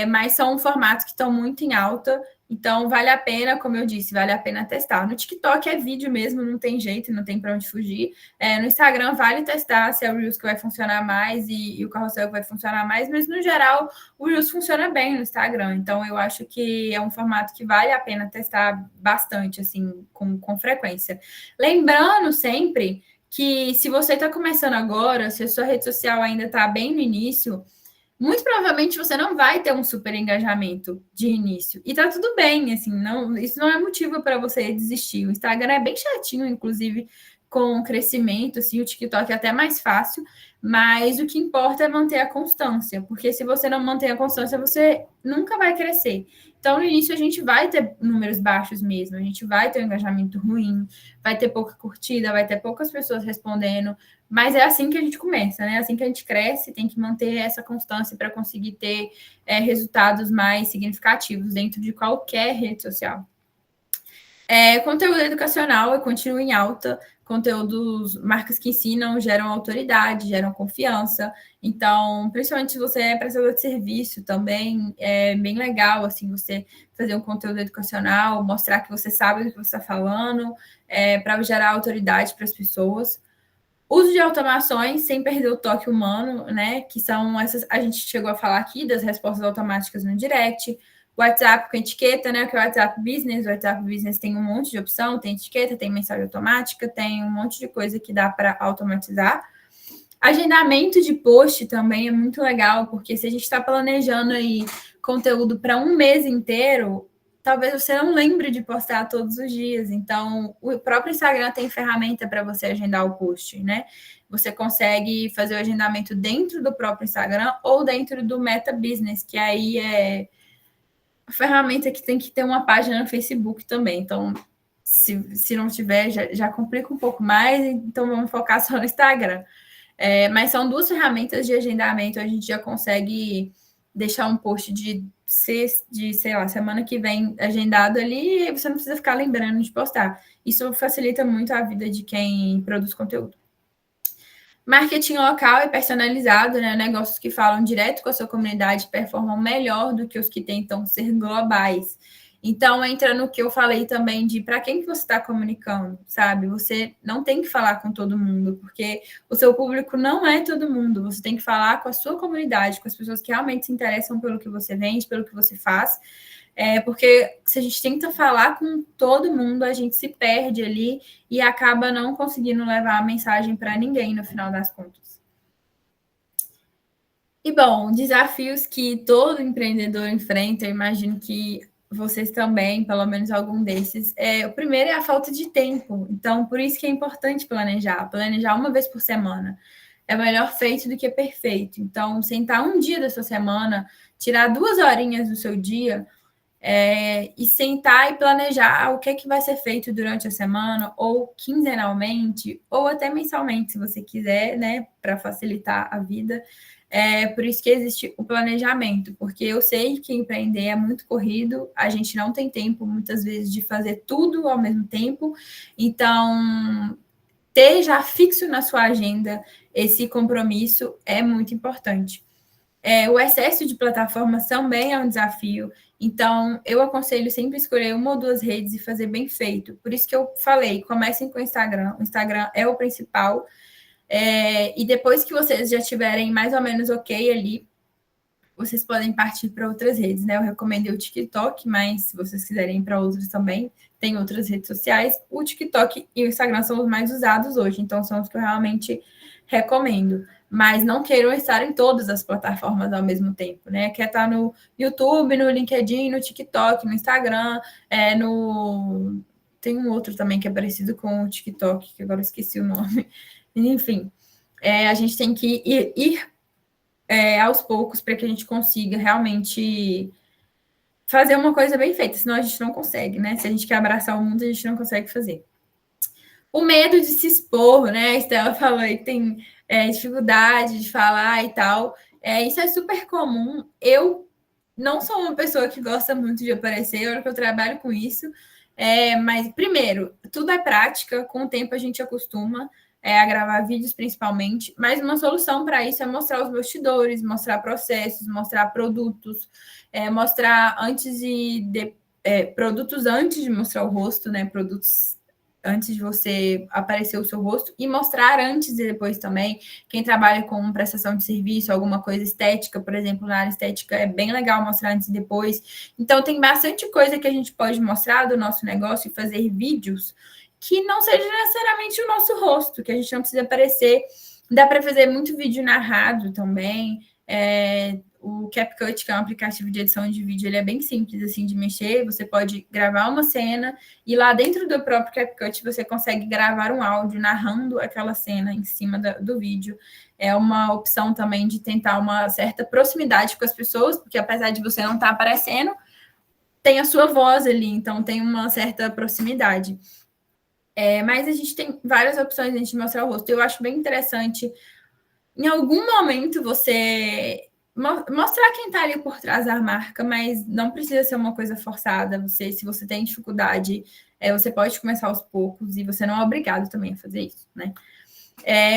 Mas são formatos que estão muito em alta, então vale a pena, como eu disse, vale a pena testar. No TikTok é vídeo mesmo, não tem jeito, não tem para onde fugir. No Instagram vale testar se é o Reels que vai funcionar mais e o Carrossel que vai funcionar mais, mas no geral o Reels funciona bem no Instagram, então eu acho que é um formato que vale a pena testar bastante, assim, com frequência. Lembrando sempre que se você está começando agora, se a sua rede social ainda está bem no início, muito provavelmente você não vai ter um super engajamento de início. E tá tudo bem, assim, isso não é motivo para você desistir. O Instagram é bem chatinho, inclusive, com crescimento, assim, o TikTok é até mais fácil, mas o que importa é manter a constância, porque se você não manter a constância, você nunca vai crescer. Então, no início, a gente vai ter números baixos mesmo, a gente vai ter um engajamento ruim, vai ter pouca curtida, vai ter poucas pessoas respondendo, mas é assim que a gente começa, né? Assim que a gente cresce, tem que manter essa constância para conseguir ter resultados mais significativos dentro de qualquer rede social. Conteúdo educacional continua em alta, conteúdos, marcas que ensinam, geram autoridade, geram confiança. Então, principalmente se você é prestador de serviço também, é bem legal, assim, você fazer um conteúdo educacional, mostrar que você sabe do que você está falando, para gerar autoridade para as pessoas. Uso de automações sem perder o toque humano, né? Que são essas, a gente chegou a falar aqui das respostas automáticas no direct, WhatsApp com etiqueta, né? Que é o WhatsApp Business. O WhatsApp Business tem um monte de opção, tem etiqueta, tem mensagem automática, tem um monte de coisa que dá para automatizar. Agendamento de post também é muito legal, porque se a gente está planejando aí conteúdo para um mês inteiro, talvez você não lembre de postar todos os dias. Então, o próprio Instagram tem ferramenta para você agendar o post, né? Você consegue fazer o agendamento dentro do próprio Instagram ou dentro do Meta Business, que aí é a ferramenta que tem que ter uma página no Facebook também. Então, se não tiver, já complica um pouco mais, então vamos focar só no Instagram. Mas são duas ferramentas de agendamento, a gente já consegue deixar um post sei lá, semana que vem agendado ali, e você não precisa ficar lembrando de postar. Isso facilita muito a vida de quem produz conteúdo. Marketing local e personalizado, né? Negócios que falam direto com a sua comunidade performam melhor do que os que tentam ser globais. Então, entra no que eu falei também de para quem que você está comunicando, sabe? Você não tem que falar com todo mundo, porque o seu público não é todo mundo. Você tem que falar com a sua comunidade, com as pessoas que realmente se interessam pelo que você vende, pelo que você faz. Porque se a gente tenta falar com todo mundo, a gente se perde ali e acaba não conseguindo levar a mensagem para ninguém no final das contas. E, bom, desafios que todo empreendedor enfrenta, eu imagino que vocês também, pelo menos algum desses. O primeiro é a falta de tempo. Então, por isso que é importante planejar. Planejar uma vez por semana. É melhor feito do que perfeito. Então, sentar um dia da sua semana, tirar 2 horinhas do seu dia, e sentar e planejar o que é que vai ser feito durante a semana, ou quinzenalmente, ou até mensalmente, se você quiser, né, para facilitar a vida. Por isso que existe o planejamento, porque eu sei que empreender é muito corrido, a gente não tem tempo, muitas vezes, de fazer tudo ao mesmo tempo, então ter já fixo na sua agenda esse compromisso é muito importante. O excesso de plataformas também é um desafio, então eu aconselho sempre escolher 1 ou 2 redes e fazer bem feito. Por isso que eu falei, comecem com o Instagram é o principal, e depois que vocês já tiverem mais ou menos ok ali, vocês podem partir para outras redes, né? Eu recomendei o TikTok, mas se vocês quiserem ir para outros também, tem outras redes sociais. O TikTok e o Instagram são os mais usados hoje, então são os que eu realmente recomendo. Mas não queiram estar em todas as plataformas ao mesmo tempo, né? Quer estar no YouTube, no LinkedIn, no TikTok, no Instagram, tem um outro também que é parecido com o TikTok, que agora eu esqueci o nome. Enfim, a gente tem que ir aos poucos para que a gente consiga realmente fazer uma coisa bem feita, senão a gente não consegue, né? Se a gente quer abraçar o mundo, a gente não consegue fazer. O medo de se expor, né? A Estela falou aí que tem dificuldade de falar e tal. Isso é super comum. Eu não sou uma pessoa que gosta muito de aparecer, olha que eu trabalho com isso. Mas, primeiro, tudo é prática, com o tempo a gente acostuma a gravar vídeos principalmente, mas uma solução para isso é mostrar os bastidores, mostrar processos, mostrar produtos, mostrar produtos antes de mostrar o rosto, né? Produtos antes de você aparecer o seu rosto, e mostrar antes e depois também. Quem trabalha com prestação de serviço, alguma coisa estética, por exemplo, na área estética, é bem legal mostrar antes e depois. Então, tem bastante coisa que a gente pode mostrar do nosso negócio e fazer vídeos que não seja necessariamente o nosso rosto, que a gente não precisa aparecer. Dá para fazer muito vídeo narrado também. O CapCut, que é um aplicativo de edição de vídeo, ele é bem simples assim de mexer. Você pode gravar uma cena e lá dentro do próprio CapCut você consegue gravar um áudio narrando aquela cena em cima do vídeo. É uma opção também de tentar uma certa proximidade com as pessoas, porque apesar de você não estar aparecendo, tem a sua voz ali, então tem uma certa proximidade. Mas a gente tem várias opções de mostrar o rosto. Eu acho bem interessante, em algum momento, você mostrar quem está ali por trás da marca, mas não precisa ser uma coisa forçada. Se você tem dificuldade, você pode começar aos poucos, e você não é obrigado também a fazer isso, né?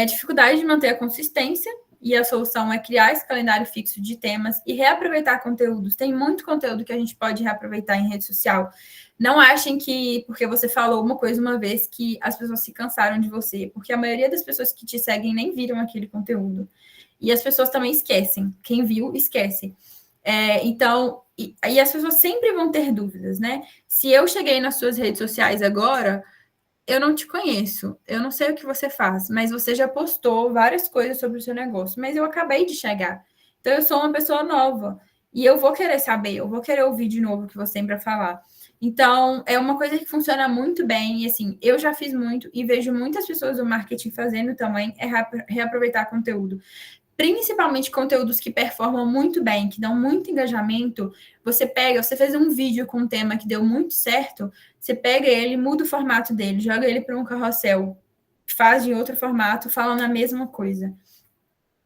Dificuldade de manter a consistência, e a solução é criar esse calendário fixo de temas e reaproveitar conteúdos. Tem muito conteúdo que a gente pode reaproveitar em rede social. Não achem que, porque você falou uma coisa uma vez, que as pessoas se cansaram de você, porque a maioria das pessoas que te seguem nem viram aquele conteúdo. E as pessoas também esquecem. Quem viu, esquece. Então, e as pessoas sempre vão ter dúvidas, né? Se eu cheguei nas suas redes sociais agora, eu não te conheço, eu não sei o que você faz, mas você já postou várias coisas sobre o seu negócio, mas eu acabei de chegar. Então, eu sou uma pessoa nova e eu vou querer saber, eu vou querer ouvir de novo o que você tem para falar. Então, é uma coisa que funciona muito bem, e assim, eu já fiz muito e vejo muitas pessoas do marketing fazendo também, é reaproveitar conteúdo. Principalmente conteúdos que performam muito bem, que dão muito engajamento. Você pega, você fez um vídeo com um tema que deu muito certo, você pega ele, muda o formato dele, joga ele para um carrossel, faz de outro formato, falando a mesma coisa.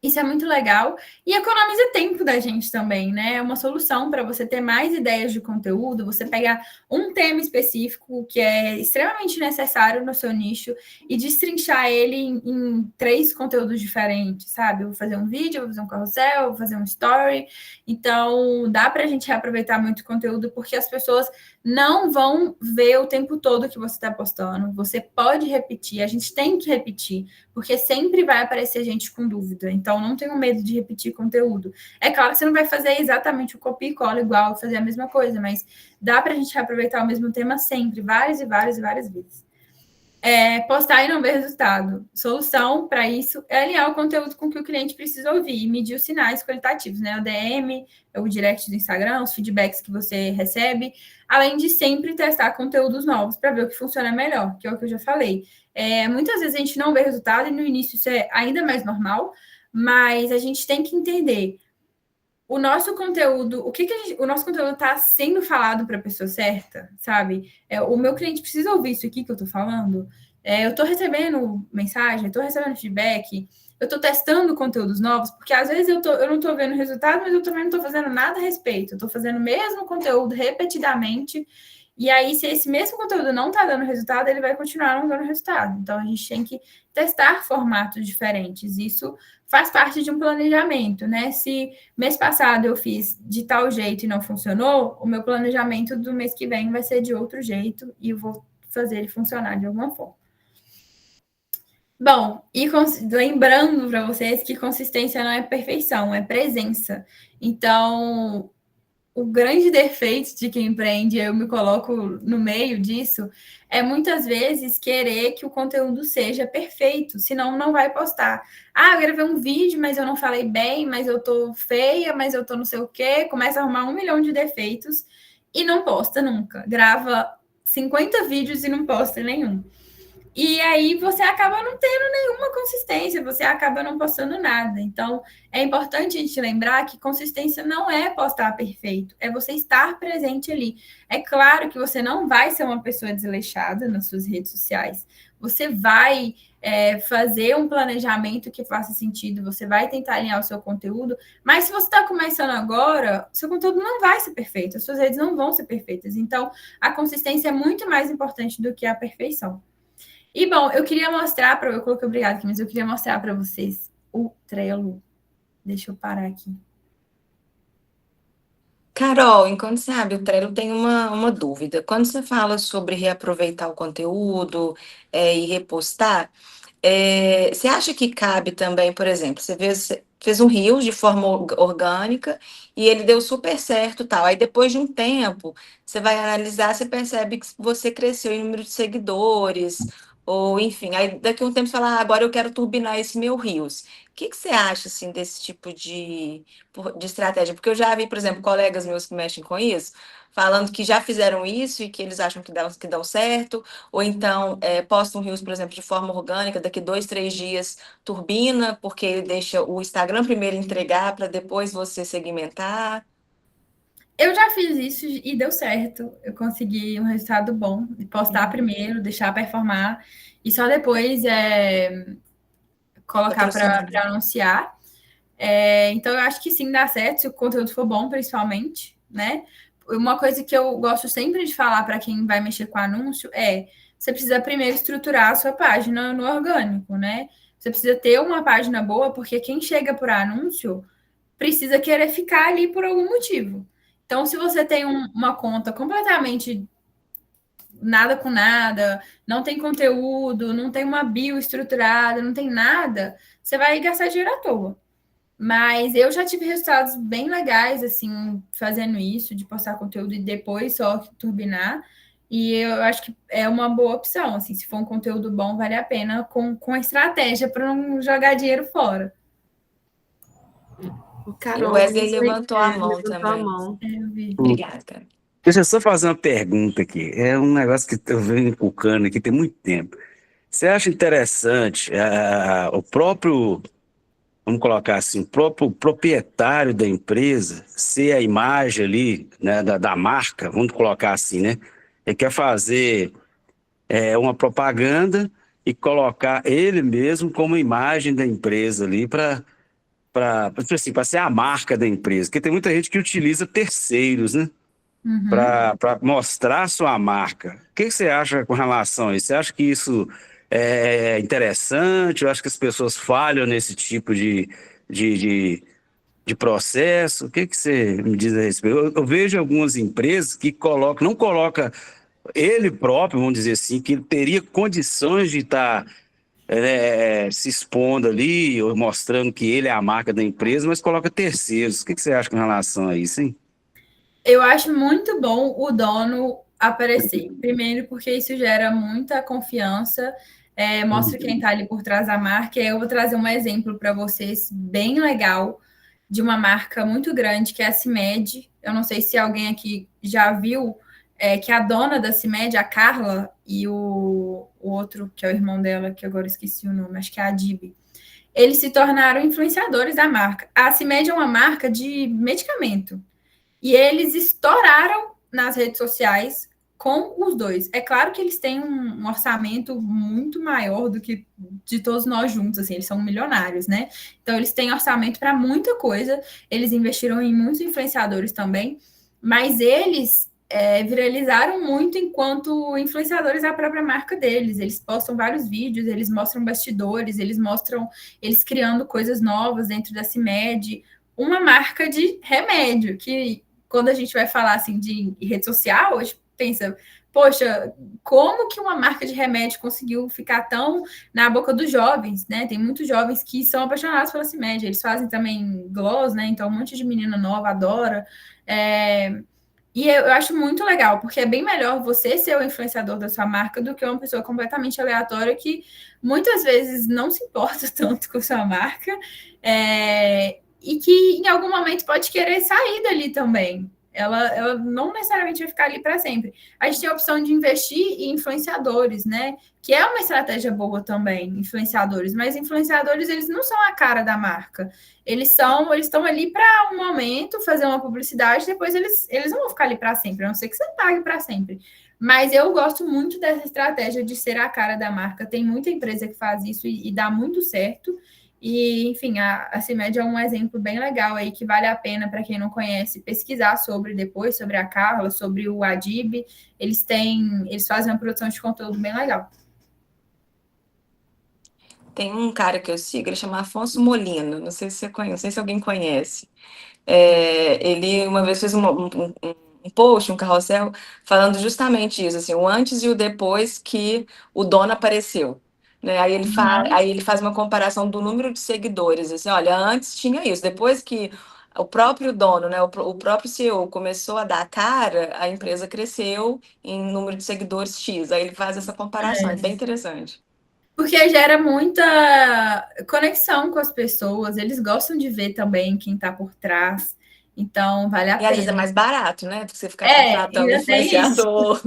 Isso é muito legal e economiza tempo da gente também, né? É uma solução para você ter mais ideias de conteúdo, você pegar um tema específico que é extremamente necessário no seu nicho e destrinchar ele em 3 conteúdos diferentes, sabe? Eu vou fazer um vídeo, vou fazer um carrossel, vou fazer um story. Então, dá para a gente reaproveitar muito conteúdo porque as pessoas não vão ver o tempo todo que você está postando. Você pode repetir, a gente tem que repetir porque sempre vai aparecer gente com dúvida. Então, não tenho medo de repetir conteúdo. É claro que você não vai fazer exatamente o copia e cola igual, fazer a mesma coisa, mas dá para a gente reaproveitar o mesmo tema sempre, várias e várias e várias vezes. Postar e não ver resultado. Solução para isso é alinhar o conteúdo com o que o cliente precisa ouvir e medir os sinais qualitativos, né? O DM, o direct do Instagram, os feedbacks que você recebe, além de sempre testar conteúdos novos para ver o que funciona melhor, que é o que eu já falei. Muitas vezes a gente não vê resultado e no início isso é ainda mais normal, mas a gente tem que entender o nosso conteúdo, o nosso conteúdo está sendo falado para a pessoa certa, sabe? O meu cliente precisa ouvir isso aqui que eu estou falando. Eu estou recebendo mensagem, eu estou recebendo feedback, eu estou testando conteúdos novos, porque às vezes eu não estou vendo resultado, mas eu também não estou fazendo nada a respeito. Eu estou fazendo o mesmo conteúdo repetidamente. E aí, se esse mesmo conteúdo não está dando resultado, ele vai continuar não dando resultado. Então, a gente tem que testar formatos diferentes. Isso faz parte de um planejamento, né? Se mês passado eu fiz de tal jeito e não funcionou, o meu planejamento do mês que vem vai ser de outro jeito e eu vou fazer ele funcionar de alguma forma. Bom, e lembrando para vocês que consistência não é perfeição, é presença. Então, o grande defeito de quem empreende, eu me coloco no meio disso, é muitas vezes querer que o conteúdo seja perfeito, senão não vai postar. Eu gravei um vídeo, mas eu não falei bem, mas eu tô feia, mas eu tô não sei o quê, começa a arrumar 1 milhão de defeitos e não posta nunca. Grava 50 vídeos e não posta nenhum. E aí você acaba não tendo nenhuma consistência, você acaba não postando nada. Então, é importante a gente lembrar que consistência não é postar perfeito, é você estar presente ali. É claro que você não vai ser uma pessoa desleixada nas suas redes sociais. Você vai fazer um planejamento que faça sentido, você vai tentar alinhar o seu conteúdo, mas se você está começando agora, seu conteúdo não vai ser perfeito, as suas redes não vão ser perfeitas. Então, a consistência é muito mais importante do que a perfeição. E, bom, eu queria mostrar para... Eu coloquei obrigado aqui, mas eu queria mostrar para vocês o Trello. Deixa eu parar aqui. Carol, enquanto sabe, o Trello tem uma dúvida. Quando você fala sobre reaproveitar o conteúdo e repostar, você acha que cabe também, por exemplo, você fez um Reels de forma orgânica e ele deu super certo, tal. Aí depois de um tempo, você vai analisar, você percebe que você cresceu em número de seguidores, ou enfim, aí daqui a um tempo você fala, agora eu quero turbinar esse meu Reels. O que você acha assim desse tipo de estratégia? Porque eu já vi, por exemplo, colegas meus que mexem com isso, falando que já fizeram isso e que eles acham que dão certo, ou então posta um Reels, por exemplo, de forma orgânica, daqui 2, 3 dias turbina, porque ele deixa o Instagram primeiro entregar para depois você segmentar. Eu já fiz isso e deu certo. Eu consegui um resultado bom. Postar primeiro, deixar performar, e só depois colocar para anunciar. Então, eu acho que sim, dá certo, se o conteúdo for bom, principalmente, né? Uma coisa que eu gosto sempre de falar para quem vai mexer com anúncio você precisa primeiro estruturar a sua página no orgânico, né? Você precisa ter uma página boa, porque quem chega por anúncio precisa querer ficar ali por algum motivo. Então, se você tem uma conta completamente nada com nada, não tem conteúdo, não tem uma bio estruturada, não tem nada, você vai gastar dinheiro à toa. Mas eu já tive resultados bem legais, assim, fazendo isso, de postar conteúdo e depois só turbinar. E eu acho que é uma boa opção, assim, se for um conteúdo bom, vale a pena com estratégia para não jogar dinheiro fora. O E o Carol Wesley levantou a mão levantou a também. mão. Eu vi. Obrigada, cara. Deixa eu só fazer uma pergunta aqui. É um negócio que eu venho inculcando aqui tem muito tempo. Você acha interessante o próprio, vamos colocar assim, o próprio proprietário da empresa ser a imagem ali, né, da marca, vamos colocar assim, né? Ele quer fazer uma propaganda e colocar ele mesmo como imagem da empresa ali para ser a marca da empresa. Porque tem muita gente que utiliza terceiros, né? Para mostrar sua marca. O que você acha com relação a isso? Você acha que isso é interessante? Eu acho que as pessoas falham nesse tipo de, de, de processo. O que você me diz a respeito? Eu vejo algumas empresas que não coloca ele próprio, vamos dizer assim, que ele teria condições de estar se expondo ali, ou mostrando que ele é a marca da empresa, mas coloca terceiros. O que você acha com relação a isso, hein? Eu acho muito bom o dono aparecer. Primeiro, porque isso gera muita confiança, mostra quem está ali por trás da marca. Eu vou trazer um exemplo para vocês bem legal de uma marca muito grande, que é a CIMED. Eu não sei se alguém aqui já viu, que a dona da CIMED, a Carla, e o outro, que é o irmão dela, que agora esqueci o nome, acho que é a Adib, eles se tornaram influenciadores da marca. A CIMED é uma marca de medicamento. E eles estouraram nas redes sociais com os dois. É claro que eles têm um orçamento muito maior do que de todos nós juntos, assim, eles são milionários, né? Então, eles têm orçamento para muita coisa, eles investiram em muitos influenciadores também, mas eles viralizaram muito enquanto influenciadores da própria marca deles. Eles postam vários vídeos, eles mostram bastidores, eles mostram eles criando coisas novas dentro da CIMED, uma marca de remédio, que quando a gente vai falar assim de rede social, a gente pensa, poxa, como que uma marca de remédio conseguiu ficar tão na boca dos jovens, né? Tem muitos jovens que são apaixonados pela CIMED, eles fazem também gloss, né? Então um monte de menina nova adora. E eu acho muito legal, porque é bem melhor você ser o influenciador da sua marca do que uma pessoa completamente aleatória que muitas vezes não se importa tanto com a sua marca, e que em algum momento pode querer sair dali também. Ela não necessariamente vai ficar ali para sempre. A gente tem a opção de investir em influenciadores, né? Que é uma estratégia boa também, influenciadores. Mas influenciadores, eles não são a cara da marca. Eles estão ali para um momento, fazer uma publicidade, depois eles não vão ficar ali para sempre, a não ser que você pague para sempre. Mas eu gosto muito dessa estratégia de ser a cara da marca. Tem muita empresa que faz isso e dá muito certo. E, enfim, a CIMED é um exemplo bem legal aí que vale a pena, para quem não conhece, pesquisar sobre depois, sobre a Carla, sobre o Adib. Eles fazem uma produção de conteúdo bem legal. Tem um cara que eu sigo, ele chama Afonso Molino, não sei se você conhece, não sei se alguém conhece. Ele uma vez fez um post, um carrossel, falando justamente isso, assim, o antes e o depois que o dono apareceu. Né? Aí ele faz uma comparação do número de seguidores, assim, olha, antes tinha isso, depois que o próprio dono, né, o próprio CEO começou a dar a cara, a empresa cresceu em número de seguidores X. Aí ele faz essa comparação, é bem interessante. Porque gera muita conexão com as pessoas, eles gostam de ver também quem está por trás, então vale a E pena. às vezes é mais barato, né? Do que você ficar contratando influenciador.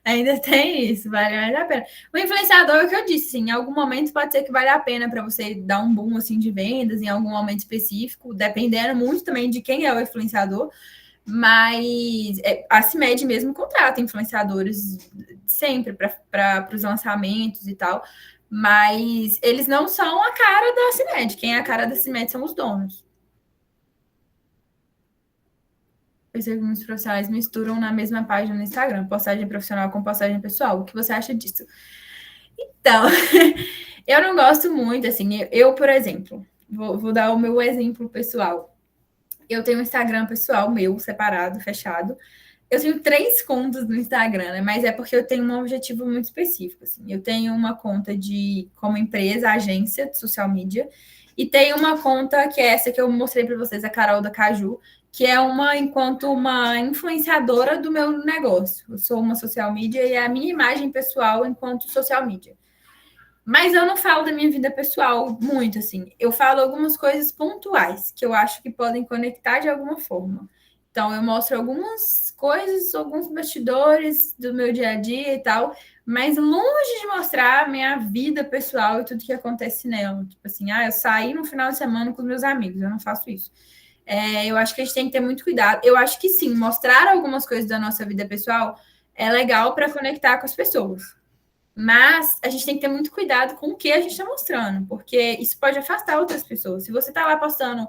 Ainda tem isso, vale mais a pena. O influenciador, é o que eu disse, sim, em algum momento pode ser que vale a pena para você dar um boom assim, de vendas, em algum momento específico, dependendo muito também de quem é o influenciador, mas a CIMED mesmo contrata influenciadores sempre para os lançamentos e tal, mas eles não são a cara da CIMED, quem é a cara da CIMED são os donos. Alguns profissionais misturam na mesma página no Instagram, postagem profissional com postagem pessoal. O que você acha disso? Então, eu não gosto muito, assim, eu por exemplo, vou dar o meu exemplo pessoal. Eu tenho um Instagram pessoal meu, separado, fechado. Eu tenho 3 contas no Instagram, né? Mas é porque eu tenho um objetivo muito específico, assim. Eu tenho uma conta como empresa, agência de social media, e tenho uma conta que é essa que eu mostrei para vocês, a Carol da Caju, que é enquanto uma influenciadora do meu negócio. Eu sou uma social media e é a minha imagem pessoal enquanto social media. Mas eu não falo da minha vida pessoal muito, assim. Eu falo algumas coisas pontuais que eu acho que podem conectar de alguma forma. Então, eu mostro algumas coisas, alguns bastidores do meu dia a dia e tal, mas longe de mostrar a minha vida pessoal e tudo que acontece nela. Tipo assim, eu saí no final de semana com os meus amigos, eu não faço isso. Eu acho que a gente tem que ter muito cuidado. Eu acho que sim, mostrar algumas coisas da nossa vida pessoal é legal para conectar com as pessoas. Mas a gente tem que ter muito cuidado com o que a gente está mostrando, porque isso pode afastar outras pessoas. Se você está lá postando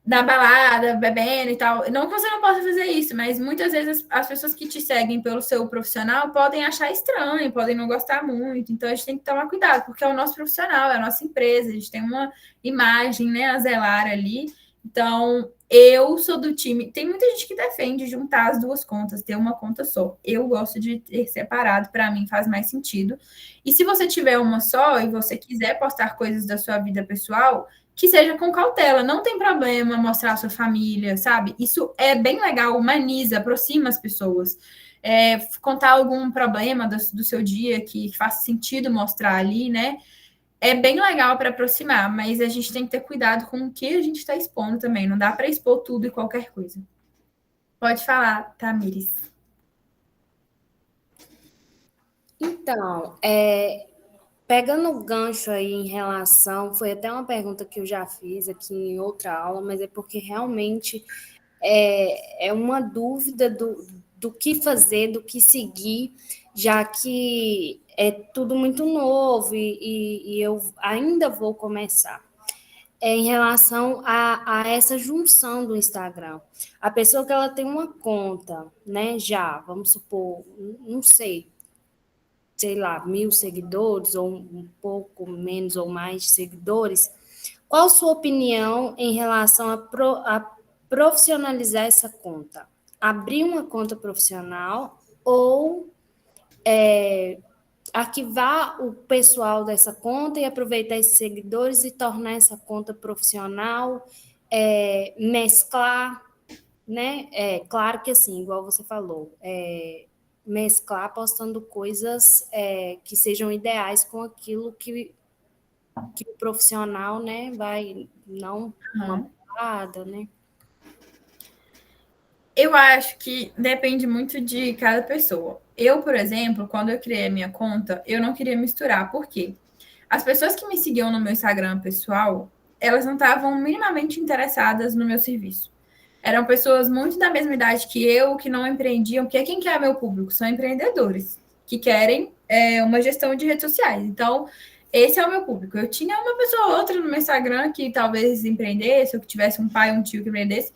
na balada, bebendo e tal, não que você não possa fazer isso, mas muitas vezes as pessoas que te seguem pelo seu profissional podem achar estranho, podem não gostar muito. Então a gente tem que tomar cuidado, porque é o nosso profissional, é a nossa empresa, a gente tem uma imagem, né, a zelar ali. Então, eu sou do time. Tem muita gente que defende juntar as duas contas, ter uma conta só. Eu gosto de ter separado, para mim faz mais sentido. E se você tiver uma só e você quiser postar coisas da sua vida pessoal, que seja com cautela, não tem problema mostrar a sua família, sabe? Isso é bem legal, humaniza, aproxima as pessoas. Contar algum problema do seu dia que faça sentido mostrar ali, né? É bem legal para aproximar, mas a gente tem que ter cuidado com o que a gente está expondo também. Não dá para expor tudo e qualquer coisa. Pode falar, Tamires. Então, pegando o gancho aí em relação, foi até uma pergunta que eu já fiz aqui em outra aula, mas é porque realmente é uma dúvida do que fazer, do que seguir, já que é tudo muito novo e eu ainda vou começar. Em relação a essa junção do Instagram. A pessoa que ela tem uma conta, né, já, vamos supor, não sei lá, 1.000 seguidores, ou um pouco menos ou mais de seguidores, qual a sua opinião em relação a profissionalizar essa conta? Abrir uma conta profissional ou arquivar o pessoal dessa conta e aproveitar esses seguidores e tornar essa conta profissional, mesclar, né? Claro que assim, igual você falou, mesclar postando coisas que sejam ideais com aquilo que o profissional, né, vai, não uma parada, né? Eu acho que depende muito de cada pessoa. Eu, por exemplo, quando eu criei a minha conta, eu não queria misturar. Por quê? As pessoas que me seguiam no meu Instagram pessoal, elas não estavam minimamente interessadas no meu serviço. Eram pessoas muito da mesma idade que eu, que não empreendiam, porque quem que é meu público? São empreendedores, que querem uma gestão de redes sociais. Então, esse é o meu público. Eu tinha uma pessoa ou outra no meu Instagram que talvez empreendesse, ou que tivesse um pai ou um tio que empreendesse,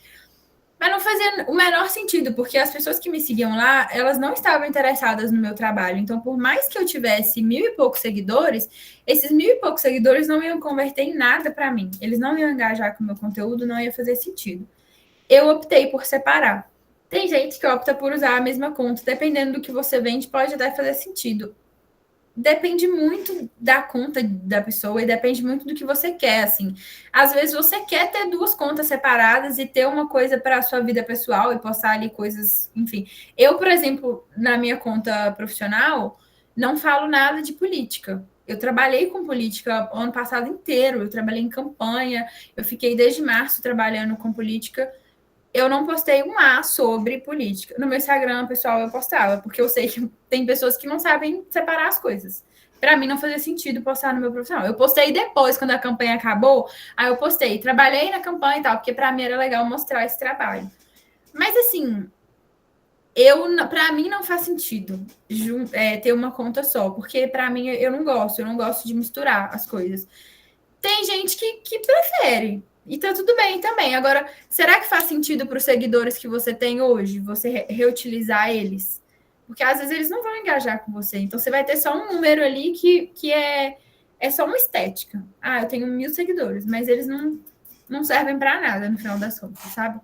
mas não fazia o menor sentido, porque as pessoas que me seguiam lá, elas não estavam interessadas no meu trabalho. Então, por mais que eu tivesse 1.000 e poucos seguidores, esses 1.000 e poucos seguidores não iam converter em nada para mim. Eles não iam engajar com o meu conteúdo, não ia fazer sentido. Eu optei por separar. Tem gente que opta por usar a mesma conta, dependendo do que você vende, pode até fazer sentido. Depende muito da conta da pessoa e depende muito do que você quer, assim. Às vezes você quer ter duas contas separadas e ter uma coisa para a sua vida pessoal e postar ali coisas, enfim. Eu, por exemplo, na minha conta profissional, não falo nada de política. Eu trabalhei com política o ano passado inteiro, eu trabalhei em campanha, eu fiquei desde março trabalhando com política. Eu não postei um A sobre política. No meu Instagram, pessoal, eu postava, porque eu sei que tem pessoas que não sabem separar as coisas. Para mim, não fazia sentido postar no meu profissional. Eu postei depois, quando a campanha acabou, aí eu postei, trabalhei na campanha e tal, porque para mim era legal mostrar esse trabalho. Mas, assim, para mim não faz sentido ter uma conta só, porque para mim eu não gosto de misturar as coisas. Tem gente que prefere. E tá tudo bem também. Agora, será que faz sentido para os seguidores que você tem hoje, você reutilizar eles? Porque às vezes eles não vão engajar com você. Então você vai ter só um número ali que é só uma estética. Eu tenho 1.000 seguidores, mas eles não servem para nada no final das contas, sabe?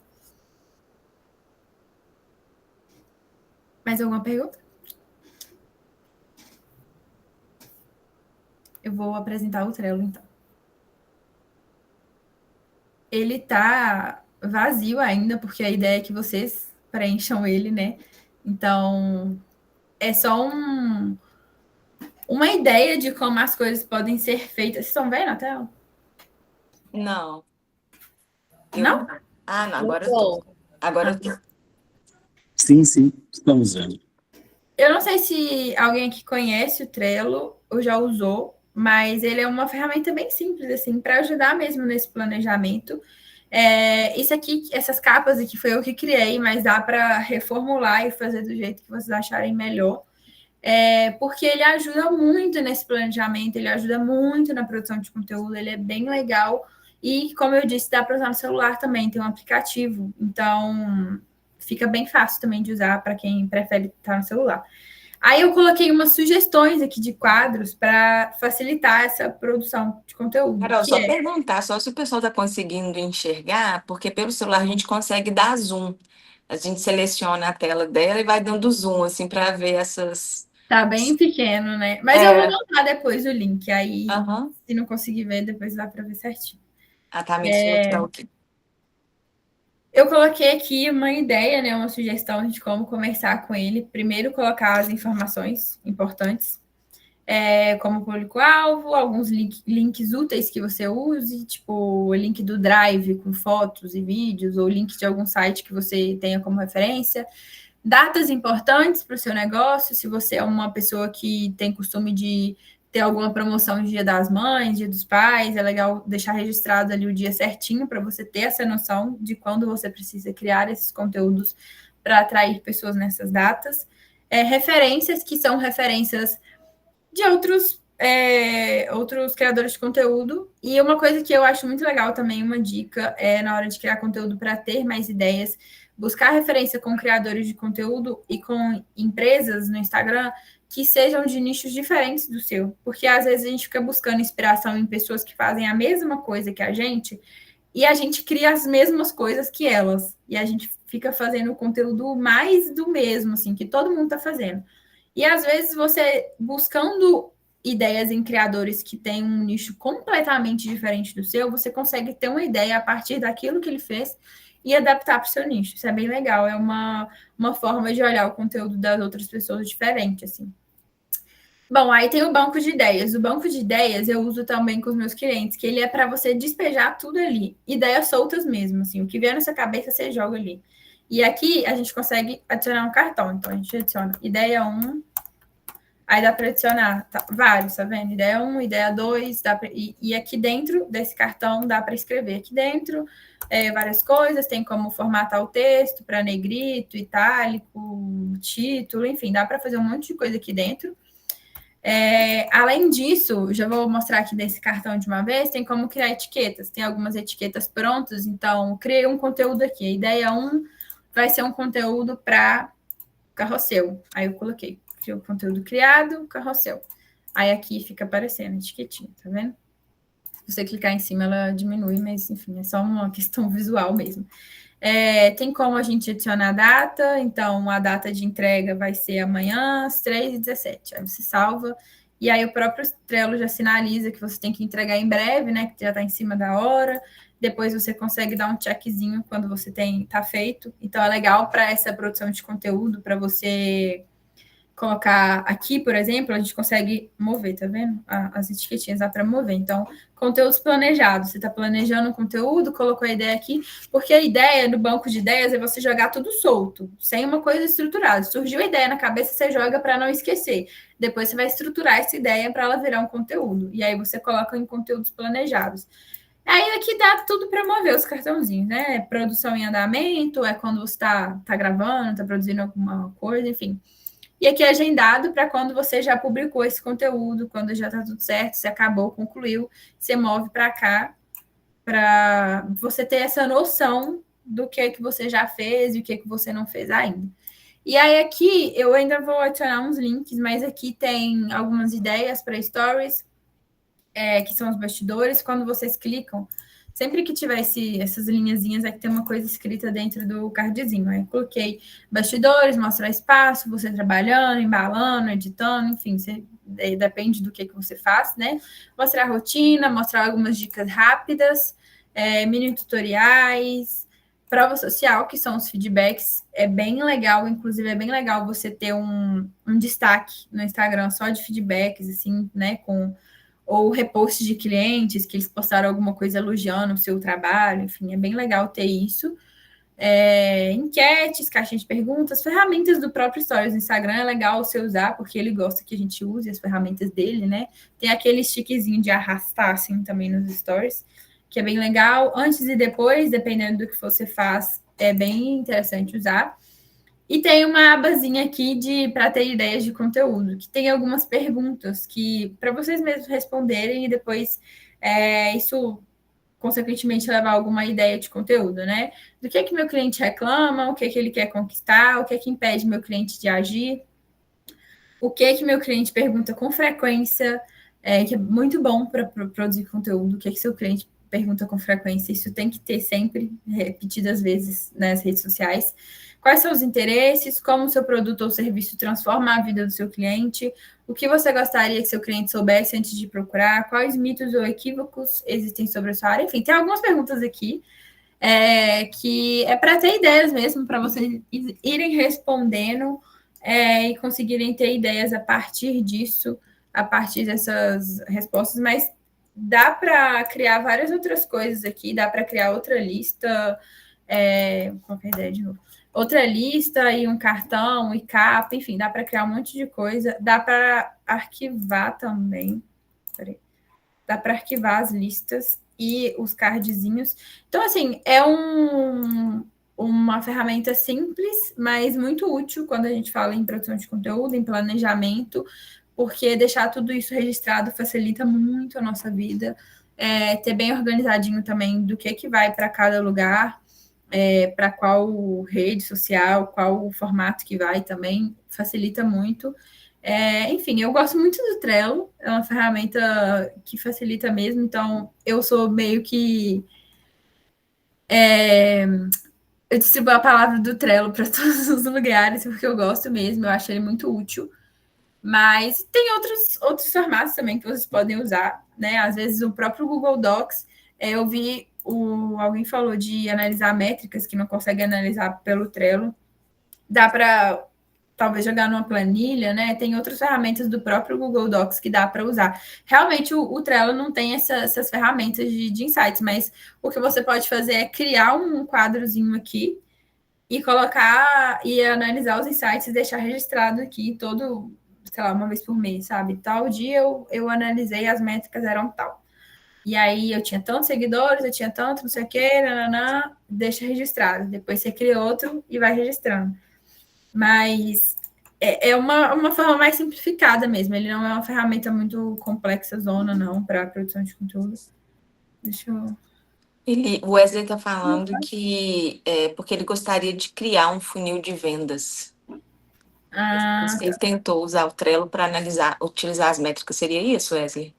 Mais alguma pergunta? Eu vou apresentar o Trello, então. Ele tá vazio ainda, porque a ideia é que vocês preencham ele, né? Então, é só uma ideia de como as coisas podem ser feitas. Vocês estão vendo a tela? Não. Não? Ah, não, agora eu tô. Bom, Agora eu tô. Sim, sim, estamos vendo. Eu não sei se alguém aqui conhece o Trello ou já usou, mas ele é uma ferramenta bem simples, assim, para ajudar mesmo nesse planejamento. Isso aqui, essas capas aqui foi eu que criei, mas dá para reformular e fazer do jeito que vocês acharem melhor. Porque ele ajuda muito nesse planejamento, ele ajuda muito na produção de conteúdo, ele é bem legal. E, como eu disse, dá para usar no celular também, tem um aplicativo. Então, fica bem fácil também de usar para quem prefere estar no celular. Aí eu coloquei umas sugestões aqui de quadros para facilitar essa produção de conteúdo. Carol, só perguntar, só se o pessoal está conseguindo enxergar, porque pelo celular a gente consegue dar zoom. A gente seleciona a tela dela e vai dando zoom, assim, para ver essas. Tá bem pequeno, né? Mas eu vou mandar depois o link, aí se não conseguir ver, depois dá para ver certinho. A Tamires falou que tá ok. Eu coloquei aqui uma ideia, né, uma sugestão de como conversar com ele. Primeiro, colocar as informações importantes, como público-alvo, alguns links úteis que você use, tipo o link do Drive com fotos e vídeos, ou link de algum site que você tenha como referência. Datas importantes para o seu negócio, se você é uma pessoa que tem costume de ter alguma promoção de Dia das Mães, Dia dos Pais, é legal deixar registrado ali o dia certinho para você ter essa noção de quando você precisa criar esses conteúdos para atrair pessoas nessas datas. Referências que são referências de outros criadores de conteúdo. E uma coisa que eu acho muito legal também, uma dica, na hora de criar conteúdo para ter mais ideias, buscar referência com criadores de conteúdo e com empresas no Instagram que sejam de nichos diferentes do seu. Porque às vezes a gente fica buscando inspiração em pessoas que fazem a mesma coisa que a gente e a gente cria as mesmas coisas que elas. E a gente fica fazendo conteúdo mais do mesmo, assim, que todo mundo está fazendo. E às vezes você buscando ideias em criadores que têm um nicho completamente diferente do seu, você consegue ter uma ideia a partir daquilo que ele fez e adaptar para o seu nicho. Isso é bem legal, é uma forma de olhar o conteúdo das outras pessoas diferente, assim. Bom, aí tem o banco de ideias. O banco de ideias eu uso também com os meus clientes, que ele é para você despejar tudo ali. Ideias soltas mesmo, assim. O que vier na sua cabeça, você joga ali. E aqui a gente consegue adicionar um cartão. Então, a gente adiciona ideia 1, aí dá para adicionar vários, tá vendo? Ideia 1, ideia 2, e aqui dentro desse cartão dá para escrever aqui dentro várias coisas, tem como formatar o texto para negrito, itálico, título, enfim, dá para fazer um monte de coisa aqui dentro. Além disso, já vou mostrar aqui desse cartão de uma vez, tem como criar etiquetas, tem algumas etiquetas prontas, então criei um conteúdo aqui. A ideia 1 vai ser um conteúdo para carrossel. Aí eu coloquei o conteúdo criado, carrossel. Aí aqui fica aparecendo a etiquetinha, tá vendo? Se você clicar em cima, ela diminui, mas enfim, é só uma questão visual mesmo. Tem como a gente adicionar a data, então a data de entrega vai ser amanhã, às 3h17. Aí você salva, e aí o próprio Trello já sinaliza que você tem que entregar em breve, né? Que já está em cima da hora. Depois você consegue dar um checkzinho quando você tá feito. Então é legal para essa produção de conteúdo, para você colocar aqui, por exemplo, a gente consegue mover, tá vendo? As etiquetinhas dá para mover. Então, conteúdos planejados. Você está planejando um conteúdo, colocou a ideia aqui, porque a ideia do banco de ideias é você jogar tudo solto, sem uma coisa estruturada. Surgiu a ideia na cabeça, você joga para não esquecer. Depois você vai estruturar essa ideia para ela virar um conteúdo. E aí você coloca em conteúdos planejados. Aí aqui dá tudo para mover os cartãozinhos, né? Produção em andamento, é quando você está gravando, está produzindo alguma coisa, enfim. E aqui é agendado para quando você já publicou esse conteúdo, quando já está tudo certo, você acabou, concluiu, você move para cá, para você ter essa noção do que você já fez e o que você não fez ainda. E aí aqui eu ainda vou adicionar uns links, mas aqui tem algumas ideias para stories, que são os bastidores. Quando vocês clicam, sempre que tiver essas linhazinhas, que tem uma coisa escrita dentro do cardzinho. Aí eu coloquei bastidores, mostrar espaço, você trabalhando, embalando, editando, enfim, depende do que você faz, né? Mostrar a rotina, mostrar algumas dicas rápidas, mini tutoriais, prova social, que são os feedbacks. É bem legal, inclusive é bem legal você ter um destaque no Instagram só de feedbacks, assim, né, ou repost de clientes, que eles postaram alguma coisa elogiando o seu trabalho, enfim, é bem legal ter isso. Enquetes, caixinha de perguntas, ferramentas do próprio Stories no Instagram é legal você usar, porque ele gosta que a gente use as ferramentas dele, né? Tem aquele stickzinho de arrastar, assim, também nos Stories, que é bem legal. Antes e depois, dependendo do que você faz, é bem interessante usar. E tem uma abazinha aqui para ter ideias de conteúdo, que tem algumas perguntas que para vocês mesmos responderem e depois isso consequentemente levar alguma ideia de conteúdo, né? Do que meu cliente reclama, o que ele quer conquistar, o que impede meu cliente de agir, o que meu cliente pergunta com frequência, que é muito bom para produzir conteúdo, o que seu cliente pergunta com frequência, isso tem que ter sempre repetidas vezes nas redes sociais. Quais são os interesses, como o seu produto ou serviço transforma a vida do seu cliente, o que você gostaria que seu cliente soubesse antes de procurar, quais mitos ou equívocos existem sobre a sua área. Enfim, tem algumas perguntas aqui que é para ter ideias mesmo, para vocês irem respondendo e conseguirem ter ideias a partir disso, a partir dessas respostas, mas dá para criar várias outras coisas aqui, dá para criar outra lista, qualquer ideia de novo. Outra lista e um cartão e capa, enfim, dá para criar um monte de coisa. Dá para arquivar também. Peraí. Dá para arquivar as listas e os cardzinhos. Então, assim, é uma ferramenta simples, mas muito útil quando a gente fala em produção de conteúdo, em planejamento, porque deixar tudo isso registrado facilita muito a nossa vida. Ter bem organizadinho também do que vai para cada lugar, para qual rede social, qual o formato que vai também, facilita muito. Enfim, eu gosto muito do Trello, é uma ferramenta que facilita mesmo, então eu sou meio que... eu distribuo a palavra do Trello para todos os lugares, porque eu gosto mesmo, eu acho ele muito útil. Mas tem outros formatos também que vocês podem usar, né? Às vezes o próprio Google Docs, eu vi alguém falou de analisar métricas que não consegue analisar pelo Trello. Dá para talvez jogar numa planilha, né? Tem outras ferramentas do próprio Google Docs que dá para usar. Realmente o Trello não tem essas ferramentas de insights, mas o que você pode fazer é criar um quadrozinho aqui e colocar e analisar os insights e deixar registrado aqui todo, sei lá, uma vez por mês, sabe? Tal dia eu analisei, as métricas eram tal. E aí eu tinha tantos seguidores, eu tinha tanto, não sei o quê, nananã, deixa registrado. Depois você cria outro e vai registrando. Mas é uma forma mais simplificada mesmo. Ele não é uma ferramenta muito complexa, zona, não, para produção de conteúdo. Deixa eu... O Wesley está falando que porque ele gostaria de criar um funil de vendas. Ele tentou usar o Trello para utilizar as métricas. Seria isso, Wesley?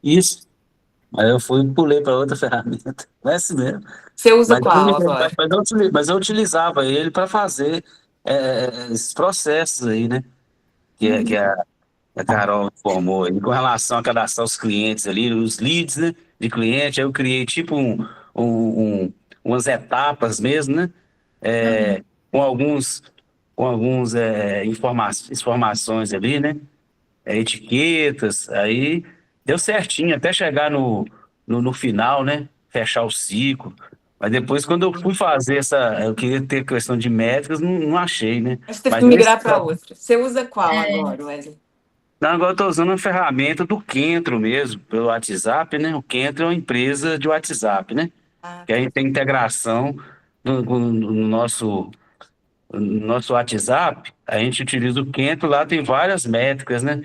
Isso. Aí eu pulei para outra ferramenta. É assim mesmo. Você usa qual agora? Mas eu utilizava ele para fazer esses processos aí, né? Que a Carol informou aí, com relação a cadastrar os clientes ali, os leads, né, de cliente. Aí eu criei tipo umas etapas mesmo, né? Com alguns informações ali, né? Etiquetas, aí deu certinho, até chegar no final, né? Fechar o ciclo. Mas depois, quando eu fui fazer eu queria ter questão de métricas, não achei, né? Mas teve que migrar para outra. Você usa qual agora, Wesley? Não, agora eu estou usando a ferramenta do Kentro mesmo, pelo WhatsApp, né? O Kentro é uma empresa de WhatsApp, né? Que a gente tem integração no nosso WhatsApp, a gente utiliza o Kentro, lá tem várias métricas, né?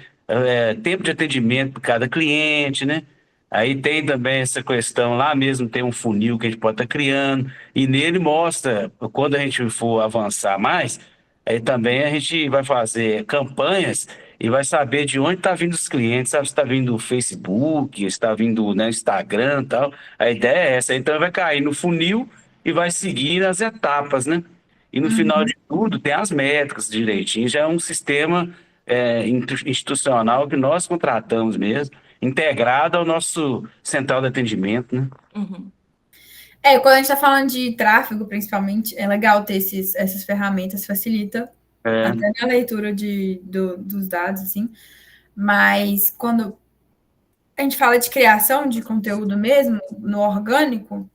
Tempo de atendimento para cada cliente, né? Aí tem também essa questão, lá mesmo tem um funil que a gente pode estar criando, e nele mostra, quando a gente for avançar mais, aí também a gente vai fazer campanhas e vai saber de onde está vindo os clientes, sabe? Se está vindo do Facebook, se está vindo, né, Instagram e tal. A ideia é essa, então vai cair no funil e vai seguir as etapas, né? E no final de tudo tem as métricas direitinho, já é um sistema institucional que nós contratamos mesmo, integrado ao nosso central de atendimento, né? Uhum. Quando a gente está falando de tráfego, principalmente, é legal ter essas ferramentas, facilita até na leitura dos dados, assim. Mas quando a gente fala de criação de conteúdo mesmo, no orgânico,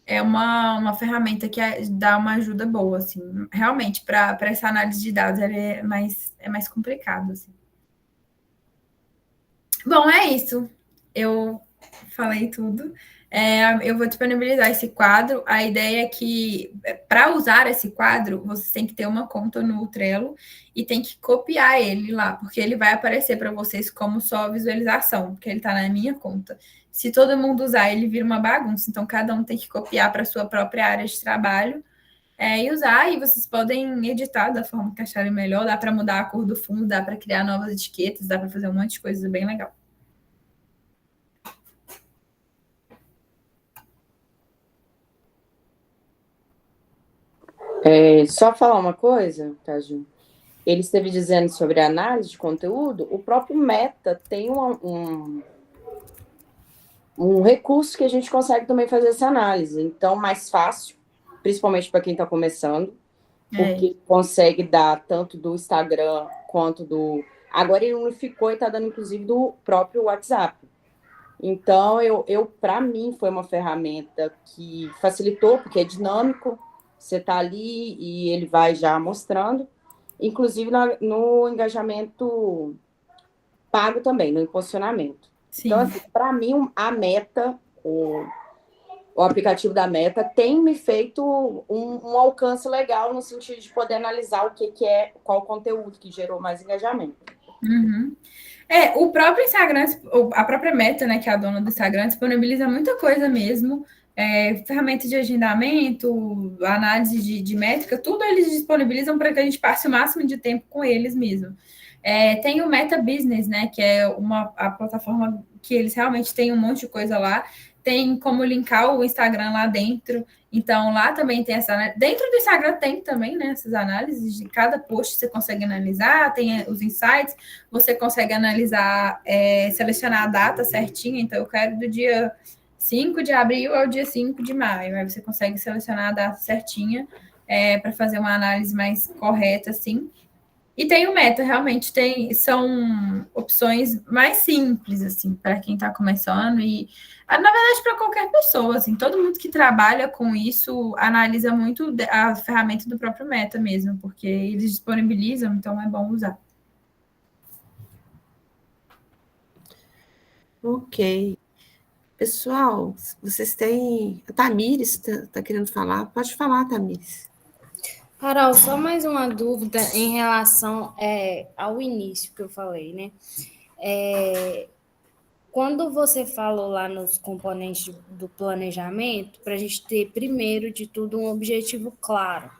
é uma ferramenta que dá uma ajuda boa, assim. Realmente, para essa análise de dados, ela é mais complicado, assim. Bom, é isso. Eu falei tudo. Eu vou disponibilizar esse quadro. A ideia é que, para usar esse quadro, você tem que ter uma conta no Trello e tem que copiar ele lá, porque ele vai aparecer para vocês como só visualização, porque ele está na minha conta. Se todo mundo usar, ele vira uma bagunça. Então, cada um tem que copiar para a sua própria área de trabalho e usar. E vocês podem editar da forma que acharem melhor. Dá para mudar a cor do fundo, dá para criar novas etiquetas, dá para fazer um monte de coisa bem legal. Só falar uma coisa, Caju. Ele esteve dizendo sobre a análise de conteúdo. O próprio Meta tem um recurso que a gente consegue também fazer essa análise. Então, mais fácil, principalmente para quem está começando, porque consegue dar tanto do Instagram quanto do... Agora ele unificou e está dando, inclusive, do próprio WhatsApp. Então, para mim, foi uma ferramenta que facilitou, porque é dinâmico, você está ali e ele vai já mostrando, inclusive no engajamento pago também, no impulsionamento. Sim. Então, assim, para mim, a Meta, o aplicativo da Meta, tem me feito um alcance legal no sentido de poder analisar o que é, qual o conteúdo que gerou mais engajamento. Uhum. O próprio Instagram, a própria Meta, né, que é a dona do Instagram, disponibiliza muita coisa mesmo. Ferramenta de agendamento, análise de métrica, tudo eles disponibilizam para que a gente passe o máximo de tempo com eles mesmo. Tem o Meta Business, né, que é a plataforma que eles realmente têm um monte de coisa lá. Tem como linkar o Instagram lá dentro. Então, lá também tem essa análise. Dentro do Instagram tem também, né, essas análises. De cada post você consegue analisar, tem os insights, você consegue analisar, selecionar a data certinha. Então, eu quero do dia 5 de abril ao dia 5 de maio. Aí você consegue selecionar a data certinha para fazer uma análise mais correta, assim. E tem o Meta, realmente são opções mais simples, assim, para quem está começando e, na verdade, para qualquer pessoa, assim, todo mundo que trabalha com isso analisa muito a ferramenta do próprio Meta mesmo, porque eles disponibilizam, então é bom usar. Ok. Pessoal, vocês têm... A Tamires está querendo falar. Pode falar, Tamires. Carol, só mais uma dúvida em relação ao início que eu falei, né? Quando você falou lá nos componentes do planejamento, para a gente ter, primeiro de tudo, um objetivo claro.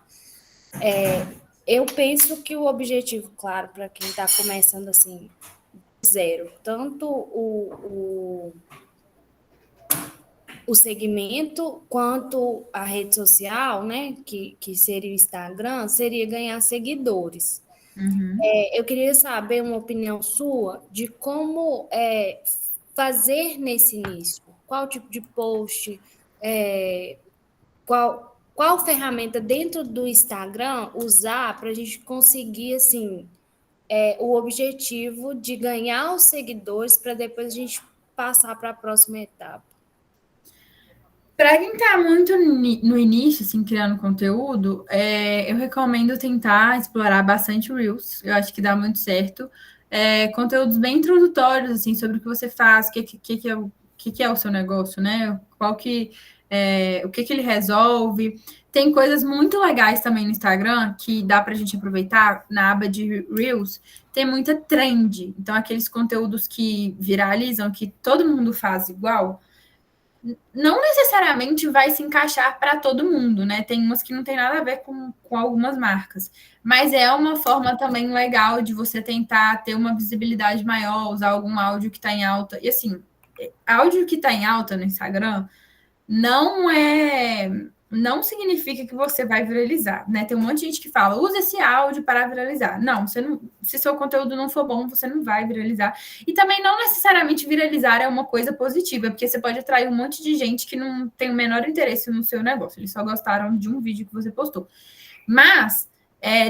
Eu penso que o objetivo claro para quem está começando assim, zero, tanto o segmento quanto a rede social, né, que seria o Instagram, seria ganhar seguidores. Uhum. Eu queria saber uma opinião sua de como fazer nesse início. Qual tipo de post, qual ferramenta dentro do Instagram usar para a gente conseguir, assim, o objetivo de ganhar os seguidores para depois a gente passar para a próxima etapa. Para quem está muito no início, assim, criando conteúdo, eu recomendo tentar explorar bastante Reels. Eu acho que dá muito certo. Conteúdos bem introdutórios, assim, sobre o que você faz, o que é o seu negócio, né? O que ele resolve. Tem coisas muito legais também no Instagram que dá para a gente aproveitar na aba de Reels. Tem muita trend. Então, aqueles conteúdos que viralizam, que todo mundo faz igual, não necessariamente vai se encaixar para todo mundo, né? Tem umas que não tem nada a ver com algumas marcas. Mas é uma forma também legal de você tentar ter uma visibilidade maior, usar algum áudio que está em alta. E assim, áudio que está em alta no Instagram não é não significa que você vai viralizar, né? Tem um monte de gente que fala, usa esse áudio para viralizar. Não, você não, se seu conteúdo não for bom, você não vai viralizar. E também não necessariamente viralizar é uma coisa positiva, porque você pode atrair um monte de gente que não tem o menor interesse no seu negócio, eles só gostaram de um vídeo que você postou. Mas,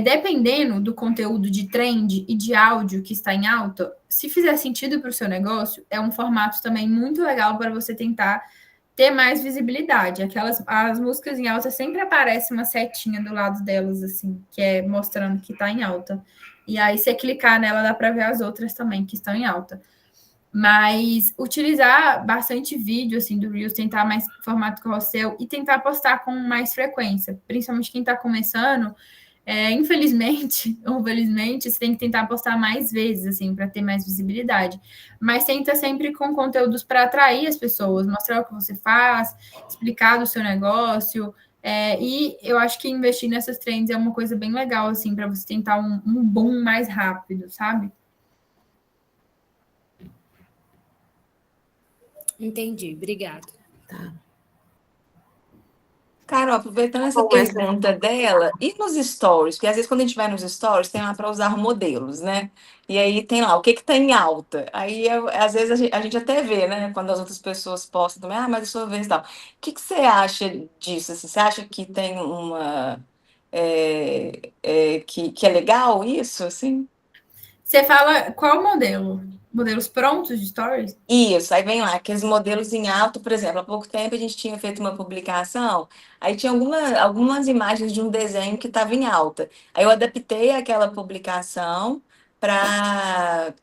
dependendo do conteúdo de trend e de áudio que está em alta, se fizer sentido para o seu negócio, é um formato também muito legal para você tentar ter mais visibilidade. As músicas em alta sempre aparece uma setinha do lado delas, assim, que é mostrando que está em alta. E aí, se clicar nela, dá para ver as outras também que estão em alta. Mas utilizar bastante vídeo, assim, do Reels, tentar mais formato carrossel e tentar postar com mais frequência. Principalmente quem está começando, infelizmente ou felizmente, você tem que tentar postar mais vezes, assim, para ter mais visibilidade. Mas tenta sempre com conteúdos para atrair as pessoas, mostrar o que você faz, explicar do seu negócio. E eu acho que investir nessas trends é uma coisa bem legal, assim, para você tentar um boom mais rápido, sabe? Entendi, obrigada. Tá. Carol, aproveitando essa pergunta dela, e nos stories? Porque às vezes quando a gente vai nos stories, tem lá para usar modelos, né? E aí tem lá, o que está em alta? Aí, às vezes, a gente até vê, né? Quando as outras pessoas postam também, mas eu sou vez e tal. O que você acha disso? Assim, você acha que tem uma... que é legal isso, assim? Você fala qual modelo? Modelos prontos de stories? Isso, aí vem lá, aqueles modelos em alto, por exemplo, há pouco tempo a gente tinha feito uma publicação, aí tinha algumas imagens de um desenho que estava em alta. Aí eu adaptei aquela publicação para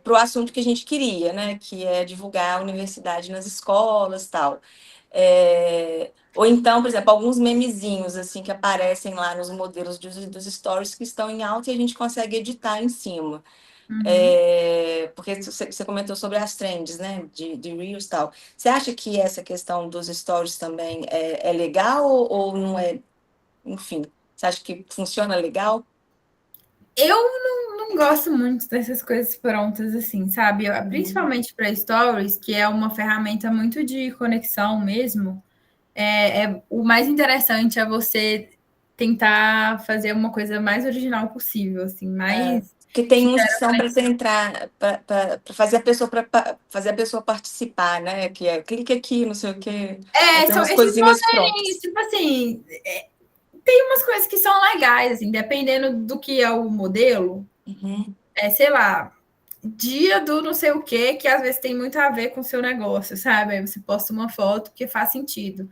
o assunto que a gente queria, né? Que é divulgar a universidade nas escolas e tal. Ou então, por exemplo, alguns memezinhos assim que aparecem lá nos modelos dos stories que estão em alta e a gente consegue editar em cima. Porque você comentou sobre as trends, né, de Reels e tal. Você acha que essa questão dos stories também é legal ou não é? Enfim, você acha que funciona legal? Eu não gosto muito dessas coisas prontas, assim, sabe? Principalmente para stories, que é uma ferramenta muito de conexão mesmo. O mais interessante é você tentar fazer uma coisa mais original possível, assim, mais... Porque tem uns que são para você entrar, para fazer a pessoa participar, né? Que é clique aqui, não sei o quê. Tem são umas esses coisinhas modelinhos, prontas. tipo assim, tem umas coisas que são legais, assim, dependendo do que é o modelo. Sei lá, dia do não sei o quê, que às vezes tem muito a ver com o seu negócio, sabe? Aí você posta uma foto que faz sentido.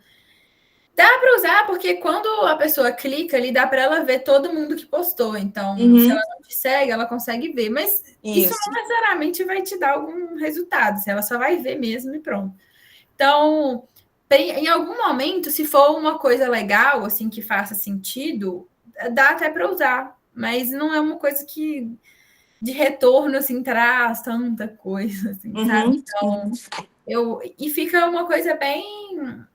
Dá para usar, porque quando a pessoa clica ali, dá para ela ver todo mundo que postou. Então, se ela não te segue, ela consegue ver. Mas isso não necessariamente vai te dar algum resultado. Ela só vai ver mesmo e pronto. Então, em algum momento, se for uma coisa legal, assim, que faça sentido, dá até para usar. Mas não é uma coisa que de retorno, assim, traz tanta coisa, assim, sabe? Então, e fica uma coisa bem...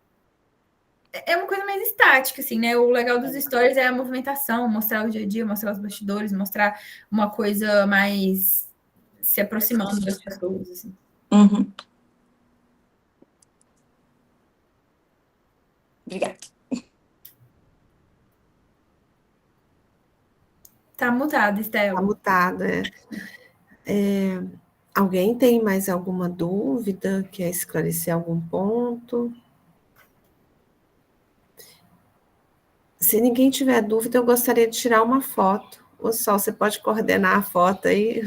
É uma coisa mais estática, assim, né? O legal dos stories é a movimentação, mostrar o dia a dia, mostrar os bastidores, mostrar uma coisa mais se aproximando das pessoas, assim. Obrigada. Tá mutado, Estela. Tá mutado, Alguém tem mais alguma dúvida? Quer esclarecer algum ponto? Se ninguém tiver dúvida, eu gostaria de tirar uma foto. Ô, Sol, você pode coordenar a foto aí?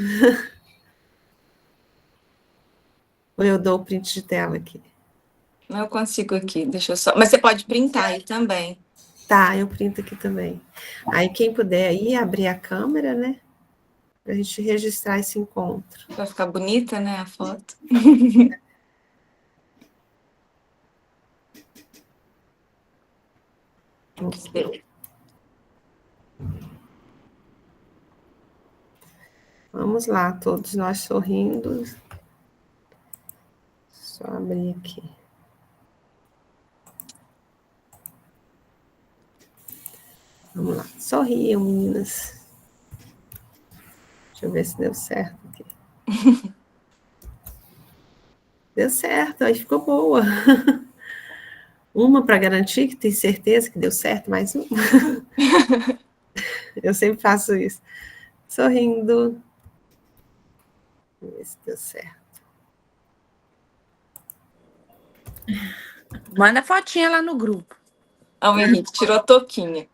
Ou eu dou o print de tela aqui? Não, eu consigo aqui, deixa eu só... Mas você pode printar aí também. Tá, eu printo aqui também. Aí, quem puder aí, abrir a câmera, né? Pra gente registrar esse encontro. Vai ficar bonita, né, a foto. Vamos lá, todos nós sorrindo. Só abrir aqui. Vamos lá. Sorriam, meninas. Deixa eu ver se deu certo aqui. Deu certo, aí ficou boa. Uma para garantir que tem certeza que deu certo, mais uma. Eu sempre faço isso. Sorrindo. Vamos ver se deu certo. Manda fotinha lá no grupo. Ah, o Henrique tirou a touquinha.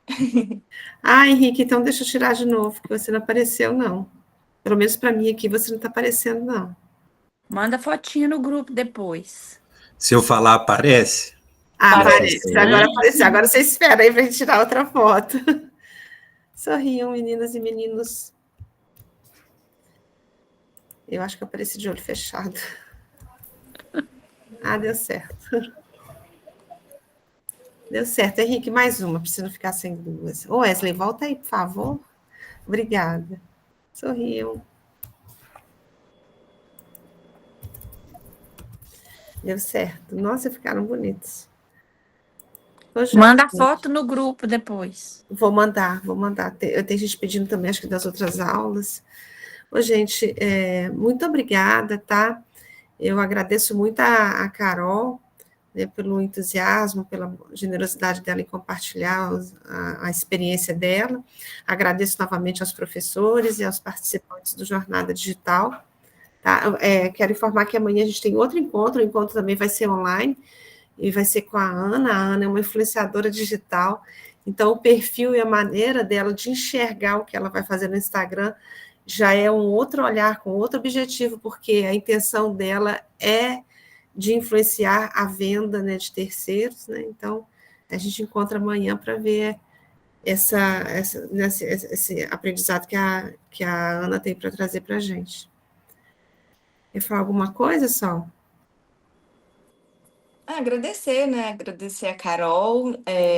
Ah, Henrique, então deixa eu tirar de novo, que você não apareceu, não. Pelo menos para mim aqui você não está aparecendo, não. Manda fotinha no grupo depois. Se eu falar, aparece? Ah, Parece. aparece. Agora apareceu. Agora você espera aí para a gente tirar outra foto. Sorriam, meninas e meninos. Eu acho que eu apareci de olho fechado. Ah, deu certo. Deu certo. Henrique, mais uma, para você não ficar sem duas. Ô, Wesley, volta aí, por favor. Obrigada. Sorriam. Deu certo. Nossa, ficaram bonitos. Manda foto no grupo depois. Vou mandar. Eu tenho gente pedindo também, acho que das outras aulas. Ô, gente, muito obrigada, tá? Eu agradeço muito a Carol, né, pelo entusiasmo, pela generosidade dela em compartilhar a experiência dela. Agradeço novamente aos professores e aos participantes do Jornada Digital. Tá? Quero informar que amanhã a gente tem outro encontro, o encontro também vai ser online, e vai ser com a Ana. A Ana é uma influenciadora digital, então o perfil e a maneira dela de enxergar o que ela vai fazer no Instagram já é um outro olhar, com outro objetivo, porque a intenção dela é de influenciar a venda, né, de terceiros, né? Então, a gente encontra amanhã para ver esse aprendizado que a Ana tem para trazer para a gente. Quer falar alguma coisa, Sol? Agradecer, né? Agradecer a Carol,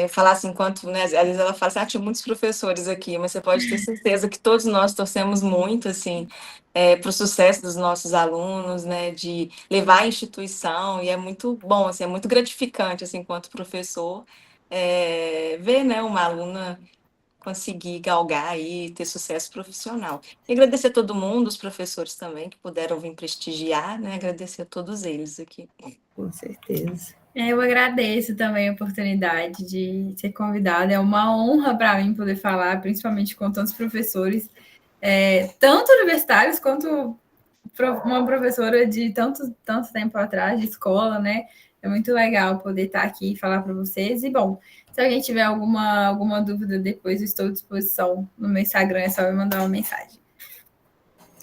falar assim, enquanto, né, às vezes ela fala assim, tinha muitos professores aqui, mas você pode ter certeza que todos nós torcemos muito, assim, para o sucesso dos nossos alunos, né, de levar a instituição, e é muito bom, assim, é muito gratificante, assim, enquanto professor, ver, né, uma aluna conseguir galgar e ter sucesso profissional. E agradecer a todo mundo, os professores também, que puderam vir prestigiar, né? Agradecer a todos eles aqui. Com certeza. Eu agradeço também a oportunidade de ser convidada. É uma honra para mim poder falar, principalmente com tantos professores, tanto universitários quanto uma professora de tanto tempo atrás, de escola, né? É muito legal poder estar aqui e falar para vocês. E, bom, se alguém tiver alguma dúvida depois, eu estou à disposição no meu Instagram, é só me mandar uma mensagem.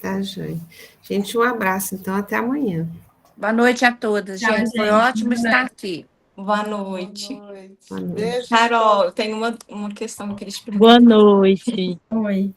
Tá, Jane. Gente, um abraço, então, até amanhã. Boa noite a todas, Tchau, gente. Foi gente. ótimo estar aqui. Boa noite. Boa noite. Boa noite. Beijo. Carol, tem uma questão que eu queria te perguntar. Boa noite. Oi.